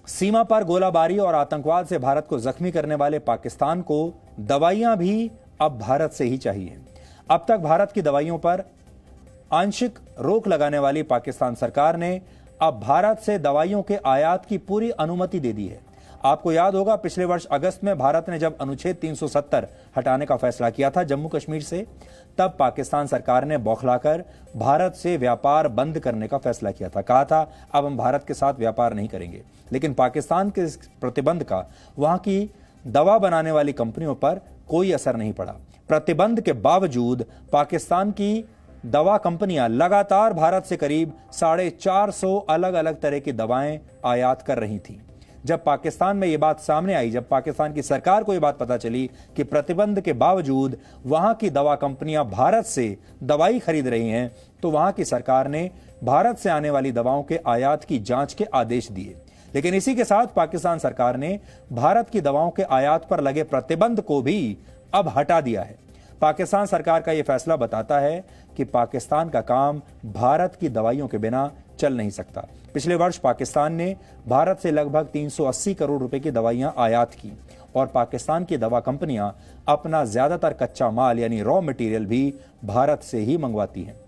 सीमा पर गोलाबारी और आतंकवाद से भारत को जख्मी करने वाले पाकिस्तान को दवाइयां भी अब भारत से ही चाहिए। अब तक भारत की दवाइयों पर आंशिक रोक लगाने वाली पाकिस्तान सरकार ने अब भारत से दवाइयों के आयात की पूरी अनुमति दे दी है। आपको याद होगा, पिछले वर्ष अगस्त में भारत ने जब अनुच्छेद 370 हटाने का फैसला किया था जम्मू कश्मीर से, तब पाकिस्तान सरकार ने बौखलाकर भारत से व्यापार बंद करने का फैसला किया था। कहा था अब हम भारत के साथ व्यापार नहीं करेंगे। लेकिन पाकिस्तान के इस प्रतिबंध का वहां की दवा बनाने वाली कंपनियों पर कोई असर नहीं पड़ा। प्रतिबंध के बावजूद पाकिस्तान की दवा कंपनियां लगातार भारत से करीब 450 अलग अलग तरह की दवाएं आयात कर रही थीं। जब पाकिस्तान में यह बात सामने आई, जब पाकिस्तान की सरकार को यह बात पता चली कि प्रतिबंध के बावजूद वहां की दवा कंपनियां भारत से दवाई खरीद रही हैं, तो वहां की सरकार ने भारत से आने वाली दवाओं के आयात की जांच के आदेश दिए। लेकिन इसी के साथ पाकिस्तान सरकार ने भारत की दवाओं के आयात पर लगे प्रतिबंध को भी अब हटा दिया है। पाकिस्तान सरकार का यह फैसला बताता है कि पाकिस्तान का काम भारत की दवाइयों के बिना चल नहीं सकता। पिछले वर्ष पाकिस्तान ने भारत से लगभग 380 करोड़ रुपए की दवाइयां आयात की और पाकिस्तान की दवा कंपनियां अपना ज्यादातर कच्चा माल यानी रॉ मटेरियल भी भारत से ही मंगवाती हैं।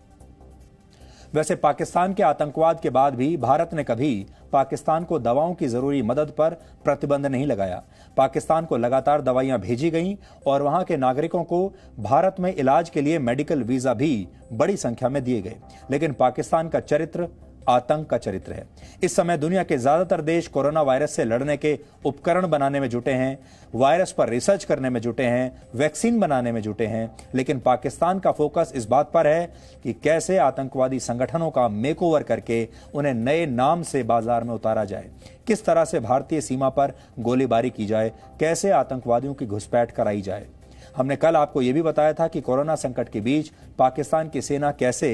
वैसे पाकिस्तान के आतंकवाद के बाद भी भारत ने कभी पाकिस्तान को दवाओं की जरूरी मदद पर प्रतिबंध नहीं लगाया। पाकिस्तान को लगातार दवाइयां भेजी गईं और वहां के नागरिकों को भारत में इलाज के लिए मेडिकल वीजा भी बड़ी संख्या में दिए गए। लेकिन पाकिस्तान का चरित्र आतंक का चरित्र है। इस समय दुनिया के ज्यादातर देश कोरोना वायरस से लड़ने के उपकरण बनाने में जुटे हैं, वायरस पर रिसर्च करने में जुटे हैं, वैक्सीन बनाने में जुटे हैं। लेकिन पाकिस्तान का फोकस इस बात पर है कि कैसे आतंकवादी संगठनों का मेकओवर करके उन्हें नए नाम से बाजार में उतारा जाए, किस तरह से भारतीय सीमा पर गोलीबारी की जाए, कैसे आतंकवादियों की घुसपैठ कराई जाए। हमने कल आपको यह भी बताया था कि कोरोना संकट के बीच पाकिस्तान की सेना कैसे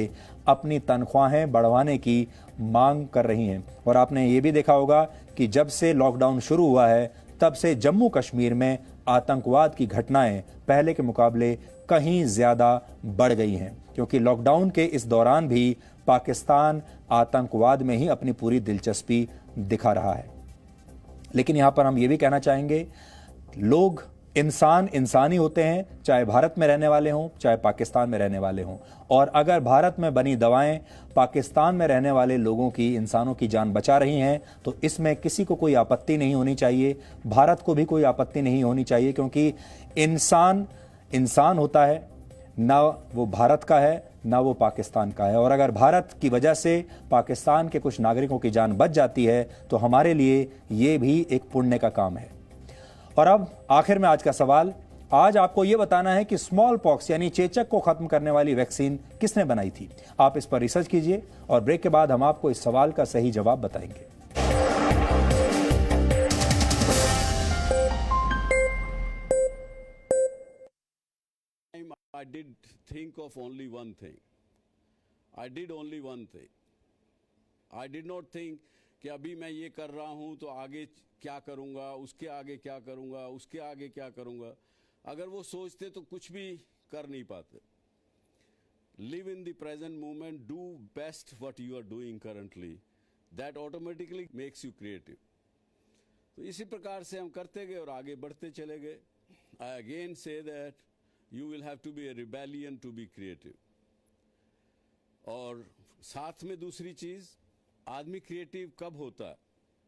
अपनी तनख्वाहें बढ़वाने की मांग कर रही है। और आपने ये भी देखा होगा कि जब से लॉकडाउन शुरू हुआ है तब से जम्मू कश्मीर में आतंकवाद की घटनाएं पहले के मुकाबले कहीं ज्यादा बढ़ गई हैं, क्योंकि लॉकडाउन के इस दौरान भी पाकिस्तान आतंकवाद में ही अपनी पूरी दिलचस्पी दिखा रहा है। लेकिन यहां पर हम ये भी कहना चाहेंगे, लोग इंसान ही होते हैं, चाहे भारत में रहने वाले हों चाहे पाकिस्तान में रहने वाले हों। और अगर भारत में बनी दवाएं पाकिस्तान में रहने वाले लोगों की, इंसानों की जान बचा रही हैं, तो इसमें किसी को कोई आपत्ति नहीं होनी चाहिए, भारत को भी कोई आपत्ति नहीं होनी चाहिए, क्योंकि इंसान होता है, ना वो भारत का है ना वो पाकिस्तान का है। और अगर भारत की वजह से पाकिस्तान के कुछ नागरिकों की जान बच जाती है तो हमारे लिए ये भी एक पुण्य का काम है। और अब आखिर में आज का सवाल, आज आपको यह बताना है कि स्मॉल पॉक्स यानी चेचक को खत्म करने वाली वैक्सीन किसने बनाई थी। आप इस पर रिसर्च कीजिए और ब्रेक के बाद हम आपको इस सवाल का सही जवाब बताएंगे। I did think of only one thing. I did only one thing. I did not think कि अभी मैं ये कर रहा हूं तो आगे क्या करूंगा, उसके आगे क्या करूंगा, उसके आगे क्या करूंगा। अगर वो सोचते तो कुछ भी कर नहीं पाते। Live in the present moment, do best what you are doing currently. That automatically makes you creative. तो इसी प्रकार से हम करते गए और आगे बढ़ते चले गए। I again say that you will have to be a rebellion to be creative. और साथ में दूसरी चीज, आदमी क्रिएटिव कब होता है?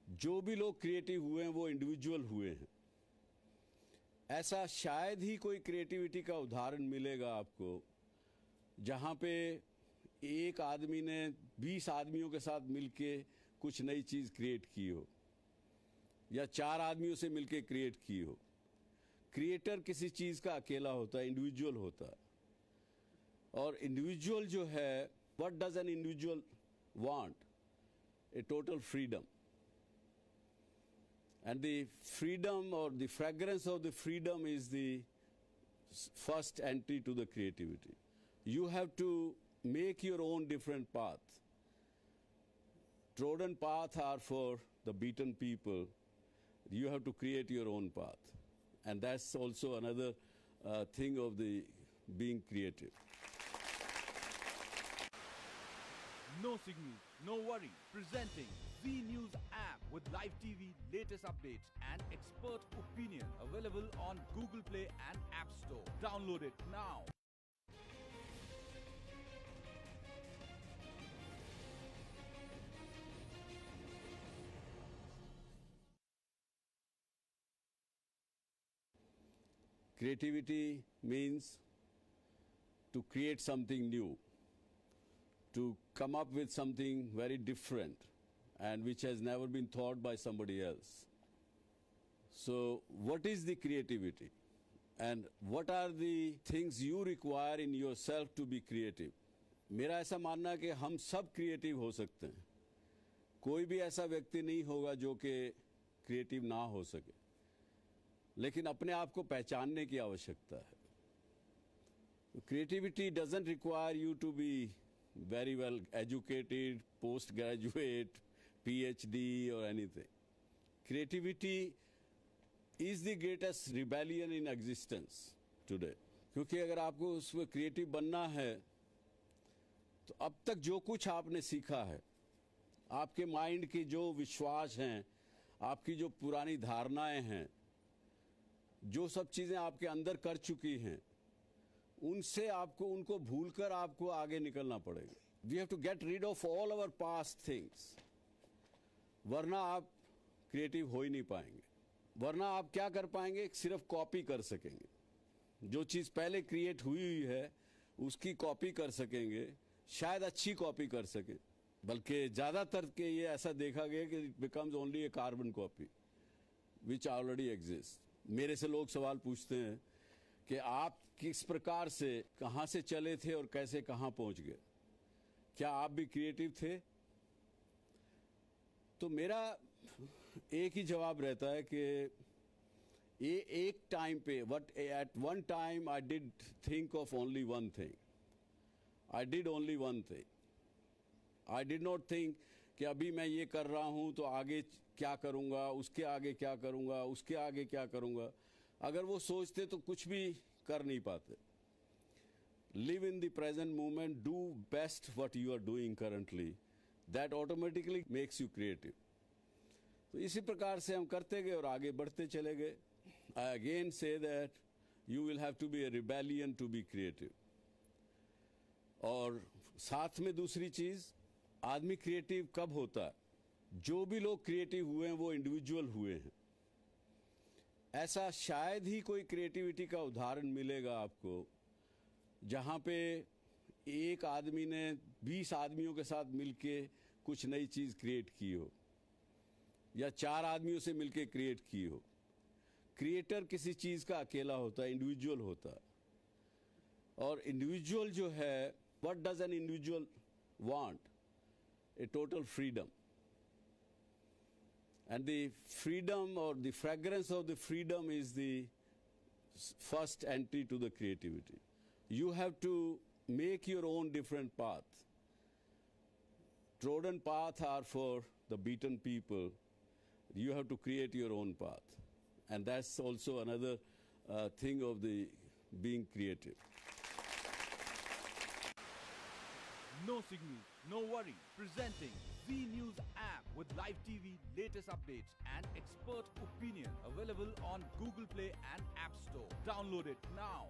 जो भी लोग क्रिएटिव हुए हैं वो इंडिविजुअल हुए हैं। ऐसा शायद ही कोई क्रिएटिविटी का उदाहरण मिलेगा आपको जहां पे एक आदमी ने 20 आदमियों के साथ मिलके कुछ नई चीज क्रिएट की हो, या 4 आदमियों से मिलके क्रिएट की हो। क्रिएटर किसी चीज का अकेला होता है, इंडिविजुअल होता है। और इंडिविजुअल जो है, what does an individual want? A total freedom. And the freedom or the fragrance of the freedom is the first entry to the creativity. You have to make your own different path. Trodden paths are for the beaten people. You have to create your own path. And that's also another thing of the being creative. No signals, no worry. Presenting Z News app with live TV, latest updates and expert opinion. Available on Google Play and App Store. Download it now. Creativity means to create something new, to come up with something very different and which has never been thought by somebody else. So what is the creativity and what are the things you require in yourself to be creative? मेरा ऐसा मानना है कि हम सब creative हो सकते हैं, कोई भी ऐसा व्यक्ति नहीं होगा जो कि क्रिएटिव ना हो सके, लेकिन अपने आप को पहचानने की आवश्यकता है. Creativity doesn't require you to be very well educated, post-graduate, PhD or anything. Creativity is the greatest rebellion in existence today. क्योंकि अगर आपको उसमें क्रिएटिव बनना है तो अब तक जो कुछ आपने सीखा है, आपके माइंड की जो विश्वास हैं, आपकी जो पुरानी धारणाएं हैं, जो सब चीज़ें आपके अंदर कर चुकी हैं, उनसे आपको उनको भूलकर आपको आगे निकलना पड़ेगा. We have to get rid of all our past things, वरना आप क्रिएटिव हो ही नहीं पाएंगे. वरना आप क्या कर पाएंगे, सिर्फ कॉपी कर सकेंगे. जो चीज़ पहले क्रिएट हुई है उसकी कॉपी कर सकेंगे, शायद अच्छी कॉपी कर सकें, बल्कि ज़्यादातर के ये ऐसा देखा गया कि it becomes only A carbon copy which already exist. मेरे से लोग सवाल पूछते हैं कि आप किस प्रकार से, कहाँ से चले थे और कैसे कहाँ पहुँच गए, क्या आप भी क्रिएटिव थे? तो मेरा एक ही जवाब रहता है कि ये एक टाइम पे, but at one time I did think of only one thing. I did only one thing. I did not think कि अभी मैं ये कर रहा हूं तो आगे क्या करूंगा, उसके आगे क्या करूंगा, उसके आगे क्या करूंगा. अगर वो सोचते तो कुछ भी कर नहीं पाते. Live in the present moment, do best what you are doing currently, that automatically makes you creative. तो इसी प्रकार से हम करते गए और आगे बढ़ते चले गए. I again say that you will have to be a rebellion to be creative. और साथ में दूसरी चीज, आदमी क्रिएटिव कब होता है? जो भी लोग क्रिएटिव हुए हैं वो इंडिविजुअल हुए हैं. ऐसा शायद ही कोई क्रिएटिविटी का उदाहरण मिलेगा आपको जहां पे एक आदमी ने 20 आदमियों के साथ मिलके कुछ नई चीज क्रिएट की हो, या 4 आदमियों से मिलके क्रिएट की हो. क्रिएटर किसी चीज का अकेला होता है, इंडिविजुअल होता है. और इंडिविजुअल जो है, what does an individual want? A total freedom. And the freedom or the fragrance of the freedom is the first entry to the creativity. You have to make your own different path. Trodden paths are for the beaten people. You have to create your own path. And that's also another thing of the being creative. No signal, no worry. Presenting Z News app with live TV, latest updates and expert opinion. Available on Google Play and App Store. Download it now.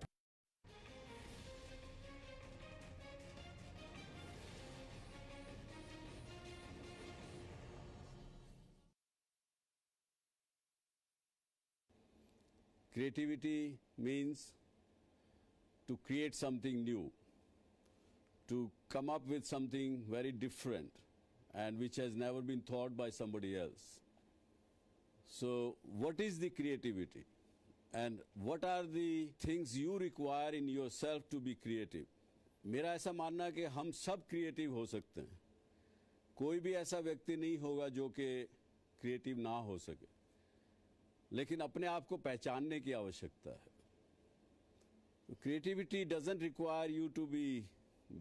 Creativity means to create something new, to come up with something very different and which has never been thought by somebody else. So what is the creativity and what are the things you require in yourself to be creative? मेरा ऐसा मानना है कि हम सब creative हो सकते हैं, कोई भी ऐसा व्यक्ति नहीं होगा जो कि क्रिएटिव ना हो सके, लेकिन अपने आप को पहचानने की आवश्यकता है. Creativity doesn't require you to be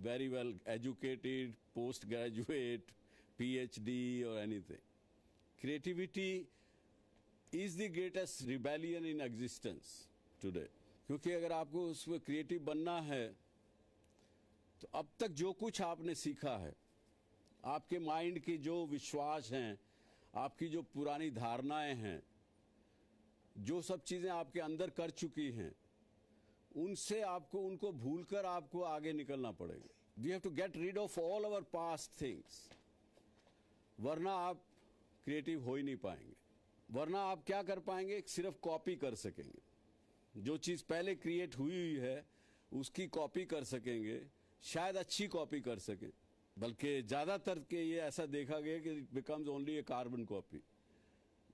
very well educated, post-graduate, PhD or anything. Creativity is the greatest rebellion in existence today. क्योंकि अगर आपको उसमें क्रिएटिव बनना है तो अब तक जो कुछ आपने सीखा है, आपके माइंड के जो विश्वास हैं, आपकी जो पुरानी धारणाएं हैं, जो सब चीज़ें आपके अंदर कर चुकी हैं, उनसे आपको उनको भूलकर आपको आगे निकलना पड़ेगा. We have to get rid of all our past things, वरना आप क्रिएटिव हो ही नहीं पाएंगे. वरना आप क्या कर पाएंगे, सिर्फ कॉपी कर सकेंगे. जो चीज़ पहले क्रिएट हुई हुई है उसकी कॉपी कर सकेंगे, शायद अच्छी कॉपी कर सकें, बल्कि ज़्यादातर के ये ऐसा देखा गया कि it becomes only A carbon copy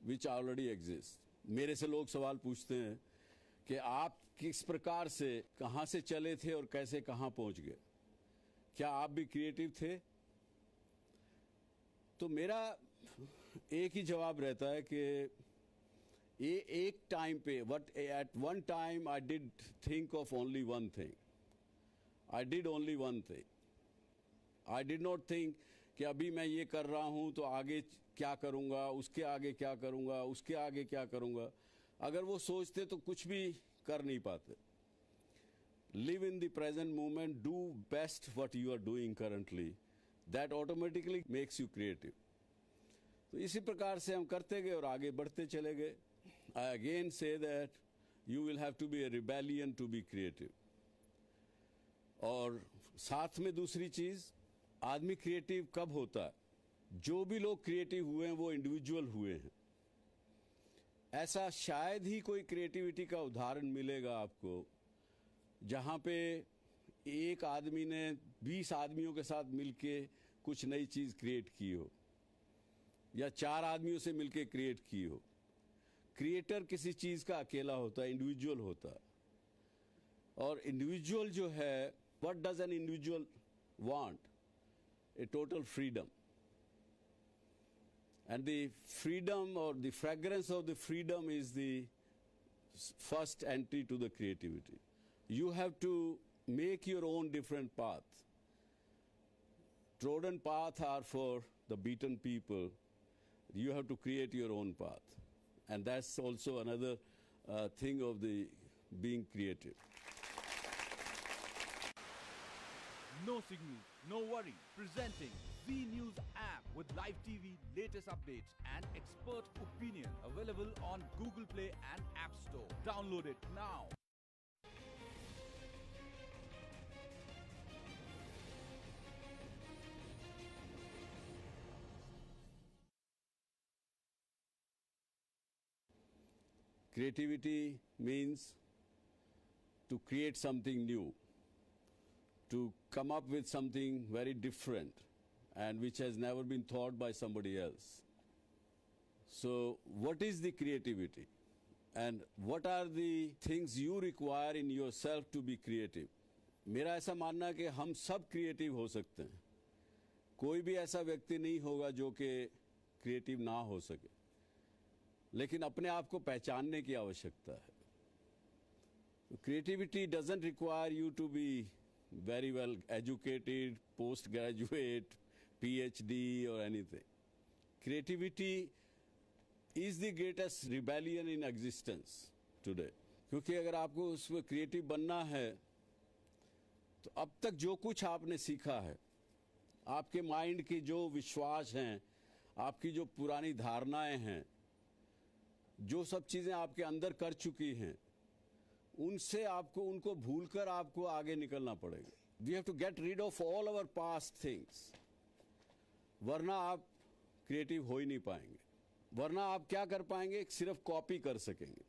which already exist. मेरे से लोग सवाल पूछते हैं कि आप किस प्रकार से, कहाँ से चले थे और कैसे कहाँ पहुँच गए, क्या आप भी क्रिएटिव थे? तो मेरा एक ही जवाब रहता है कि ये एक टाइम पे, but at one time I did think of only one thing. I did only one thing. I did not think कि अभी मैं ये कर रहा हूँ तो आगे क्या करूँगा, उसके आगे क्या करूँगा, उसके आगे क्या करूँगा. अगर वो सोचते तो कुछ भी कर नहीं पाते. Live in the present moment, do best what you are doing currently, that automatically makes you creative. तो इसी प्रकार से हम करते गए और आगे बढ़ते चले गए. I again say that you will have to be a rebellion to be creative. और साथ में दूसरी चीज, आदमी क्रिएटिव कब होता है? जो भी लोग क्रिएटिव हुए हैं वो इंडिविजुअल हुए हैं. ऐसा शायद ही कोई क्रिएटिविटी का उदाहरण मिलेगा आपको जहां पे एक आदमी ने 20 आदमियों के साथ मिलके कुछ नई चीज क्रिएट की हो, या 4 आदमियों से मिलके क्रिएट की हो. क्रिएटर किसी चीज का अकेला होता है, इंडिविजुअल होता है. और इंडिविजुअल जो है, what does an individual want? A total freedom. And the freedom or the fragrance of the freedom is the first entry to the creativity. You have to make your own different path. Trodden paths are for the beaten people. You have to create your own path. And that's also another thing of the being creative. No signal, no worry. Presenting Z News app with live TV, latest updates and expert opinion. Available on Google Play and App Store. Download it now. Creativity means to create something new, to come up with something very different and which has never been thought by somebody else. So what is the creativity and what are the things you require in yourself to be creative? मेरा ऐसा मानना है कि हम सब creative हो सकते हैं. कोई भी ऐसा व्यक्ति नहीं होगा जो कि क्रिएटिव ना हो सके, लेकिन अपने आप को पहचानने की आवश्यकता है. Creativity doesn't require you to be very well educated, postgraduate, PhD or anything. Creativity is the greatest rebellion in existence today. क्योंकि अगर आपको उसमें क्रिएटिव बनना है तो अब तक जो कुछ आपने सीखा है, आपके माइंड के जो विश्वास हैं, आपकी जो पुरानी धारणाएं हैं, जो सब चीज़ें आपके अंदर कर चुकी हैं, उनसे आपको उनको भूलकर आपको आगे निकलना पड़ेगा. We have to get rid of all our past things, वरना आप क्रिएटिव हो ही नहीं पाएंगे. वरना आप क्या कर पाएंगे, सिर्फ कॉपी कर सकेंगे.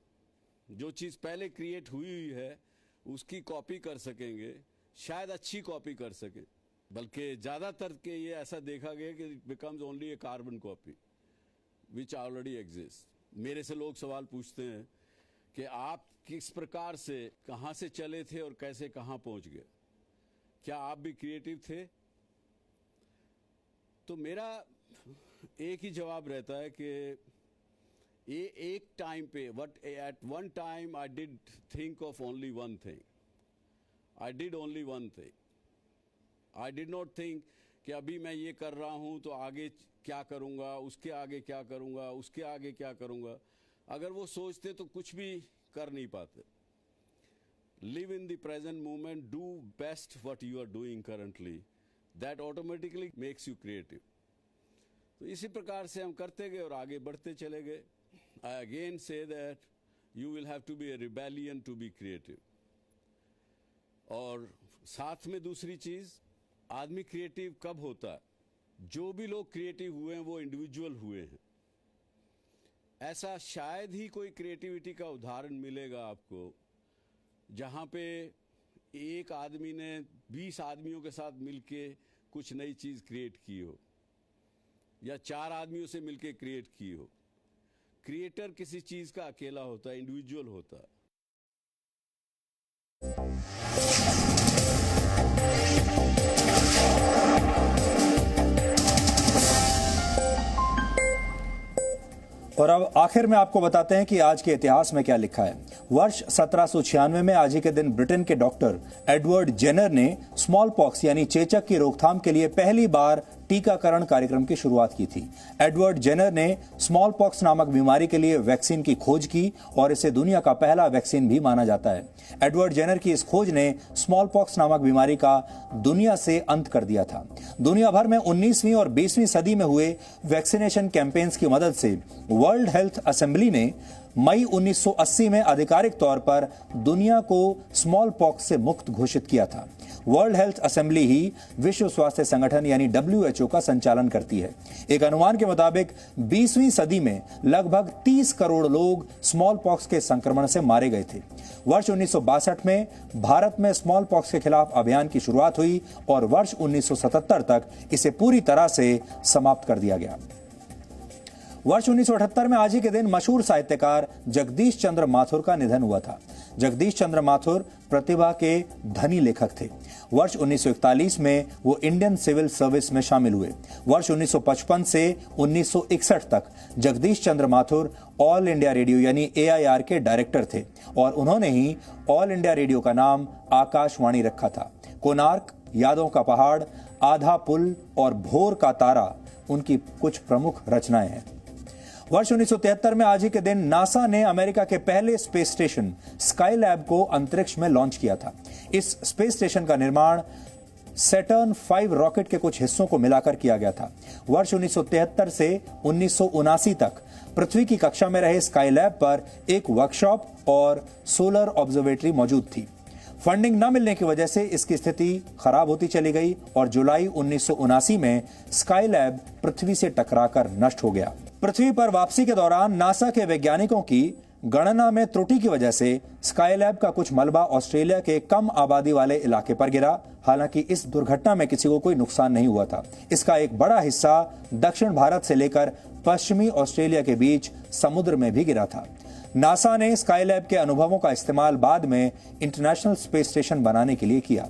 जो चीज़ पहले क्रिएट हुई हुई है उसकी कॉपी कर सकेंगे, शायद अच्छी कॉपी कर सकें, बल्कि ज़्यादातर के ये ऐसा देखा गया कि it becomes only A carbon copy which already exist. मेरे से लोग सवाल पूछते हैं कि आप किस प्रकार से, कहाँ से चले थे और कैसे कहाँ पहुँच गए, क्या आप भी क्रिएटिव थे? तो मेरा एक ही जवाब रहता है कि ये एक टाइम पे, but at one time I did think of only one thing. I did only one thing. I did not think कि अभी मैं ये कर रहा हूँ तो आगे क्या करूँगा, उसके आगे क्या करूँगा, उसके आगे क्या करूँगा. अगर वो सोचते तो कुछ भी कर नहीं पाते. Live in the present moment, do best what you are doing currently, that automatically makes you creative. तो इसी प्रकार से हम करते गए और आगे बढ़ते चले गए। I again say that you will have to be a rebellion to be creative. और साथ में दूसरी चीज, आदमी क्रिएटिव कब होता है? जो भी लोग क्रिएटिव हुए हैं वो इंडिविजुअल हुए हैं। ऐसा शायद ही कोई क्रिएटिविटी का उदाहरण मिलेगा आपको जहाँ पे एक आदमी ने 20 आदमियों के साथ मिलके कुछ नई चीज़ क्रिएट की हो, या 4 आदमियों से मिलके क्रिएट की हो। क्रिएटर किसी चीज़ का अकेला होता है, इंडिविजुअल होता है। और अब आखिर में आपको बताते हैं कि आज के इतिहास में क्या लिखा है। वर्ष 1796 में आज ही के दिन ब्रिटेन के डॉक्टर एडवर्ड जेनर ने स्मॉल पॉक्स यानी चेचक की रोकथाम के लिए पहली बार टीकाकरण कार्यक्रम की शुरुआत की थी। एडवर्ड जेनर ने स्मॉल पॉक्स नामक बीमारी के लिए वैक्सीन की खोज की और इसे दुनिया का पहला वैक्सीन भी माना जाता है। एडवर्ड जेनर की इस खोज ने स्मॉल पॉक्स नामक बीमारी का दुनिया से अंत कर दिया था। दुनिया भर में 19वीं और 20वीं सदी में हुए वैक्सीनेशन कैंपेन्स की मदद से वर्ल्ड हेल्थ असेंबली ने मई 1980 में आधिकारिक तौर पर दुनिया को स्मॉल पॉक्स से मुक्त घोषित किया था। वर्ल्ड हेल्थ असेंबली ही विश्व स्वास्थ्य संगठन यानी WHO का संचालन करती है। एक अनुमान के मुताबिक 20वीं सदी में लगभग 30 करोड़ लोग स्मॉल पॉक्स के संक्रमण से मारे गए थे। वर्ष 1962 में भारत में स्मॉल पॉक्स के खिलाफ अभियान की शुरुआत हुई और वर्ष 1977 तक इसे पूरी तरह से समाप्त कर दिया गया। वर्ष 1978 में आज ही के दिन मशहूर साहित्यकार जगदीश चंद्र माथुर का निधन हुआ था। जगदीश चंद्र माथुर प्रतिभा के धनी लेखक थे। वर्ष 1941 में वो इंडियन सिविल सर्विस में शामिल हुए। वर्ष 1955 से 1961 तक जगदीश चंद्र माथुर ऑल इंडिया रेडियो यानी AIR के डायरेक्टर थे और उन्होंने ही ऑल इंडिया रेडियो का नाम आकाशवाणी रखा था। कोणार्क, यादों का पहाड़, आधा पुल और भोर का तारा उनकी कुछ प्रमुख रचनाएं हैं। वर्ष 1973 में आज ही के दिन नासा ने अमेरिका के पहले स्पेस स्टेशन स्काईलैब को अंतरिक्ष में लॉन्च किया था। इस स्पेस स्टेशन का निर्माण सैटर्न 5 रॉकेट के कुछ हिस्सों को मिलाकर किया गया था। वर्ष 1973 से 1979 तक पृथ्वी की कक्षा में रहे स्काईलैब पर एक वर्कशॉप और सोलर ऑब्जर्वेटरी मौजूद थी। फंडिंग न मिलने की वजह से इसकी स्थिति खराब होती चली गई और जुलाई 1979 में स्काईलैब पृथ्वी से टकराकर नष्ट हो गया। पृथ्वी पर वापसी के दौरान नासा के वैज्ञानिकों की गणना में त्रुटि की वजह से स्काईलैब का कुछ मलबा ऑस्ट्रेलिया के कम आबादी वाले इलाके पर गिरा। हालांकि इस दुर्घटना में किसी को कोई नुकसान नहीं हुआ था। इसका एक बड़ा हिस्सा दक्षिण भारत से लेकर पश्चिमी ऑस्ट्रेलिया के बीच समुद्र में भी गिरा था। नासा ने स्काईलैब के अनुभवों का इस्तेमाल बाद में इंटरनेशनल स्पेस स्टेशन बनाने के लिए किया।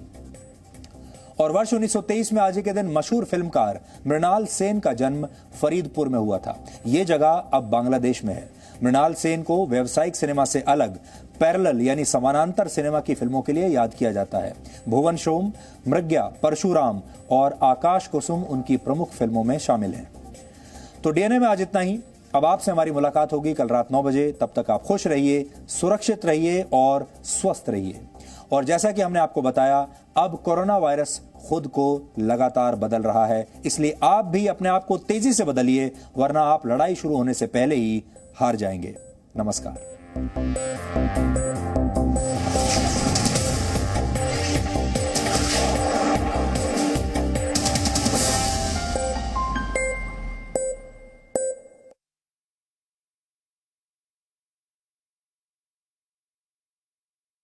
और वर्ष 1923 में आज के दिन मशहूर फिल्मकार मृणाल सेन का जन्म फरीदपुर में हुआ था। ये जगह अब बांग्लादेश में है। मृणाल सेन को व्यावसायिक सिनेमा से अलग पैरेलल यानी समानांतर सिनेमा की फिल्मों के लिए याद किया जाता है। भुवन शोम, मृग्या, परशुराम और आकाश कुसुम उनकी प्रमुख फिल्मों में शामिल हैं। तो DNA में आज इतना ही। अब आपसे हमारी मुलाकात होगी कल रात 9 बजे। तब तक आप खुश रहिए, सुरक्षित रहिए और स्वस्थ रहिए। और जैसा कि हमने आपको बताया, अब कोरोना वायरस खुद को लगातार बदल रहा है, इसलिए आप भी अपने आप को तेजी से बदलिए, वरना आप लड़ाई शुरू होने से पहले ही हार जाएंगे। नमस्कार।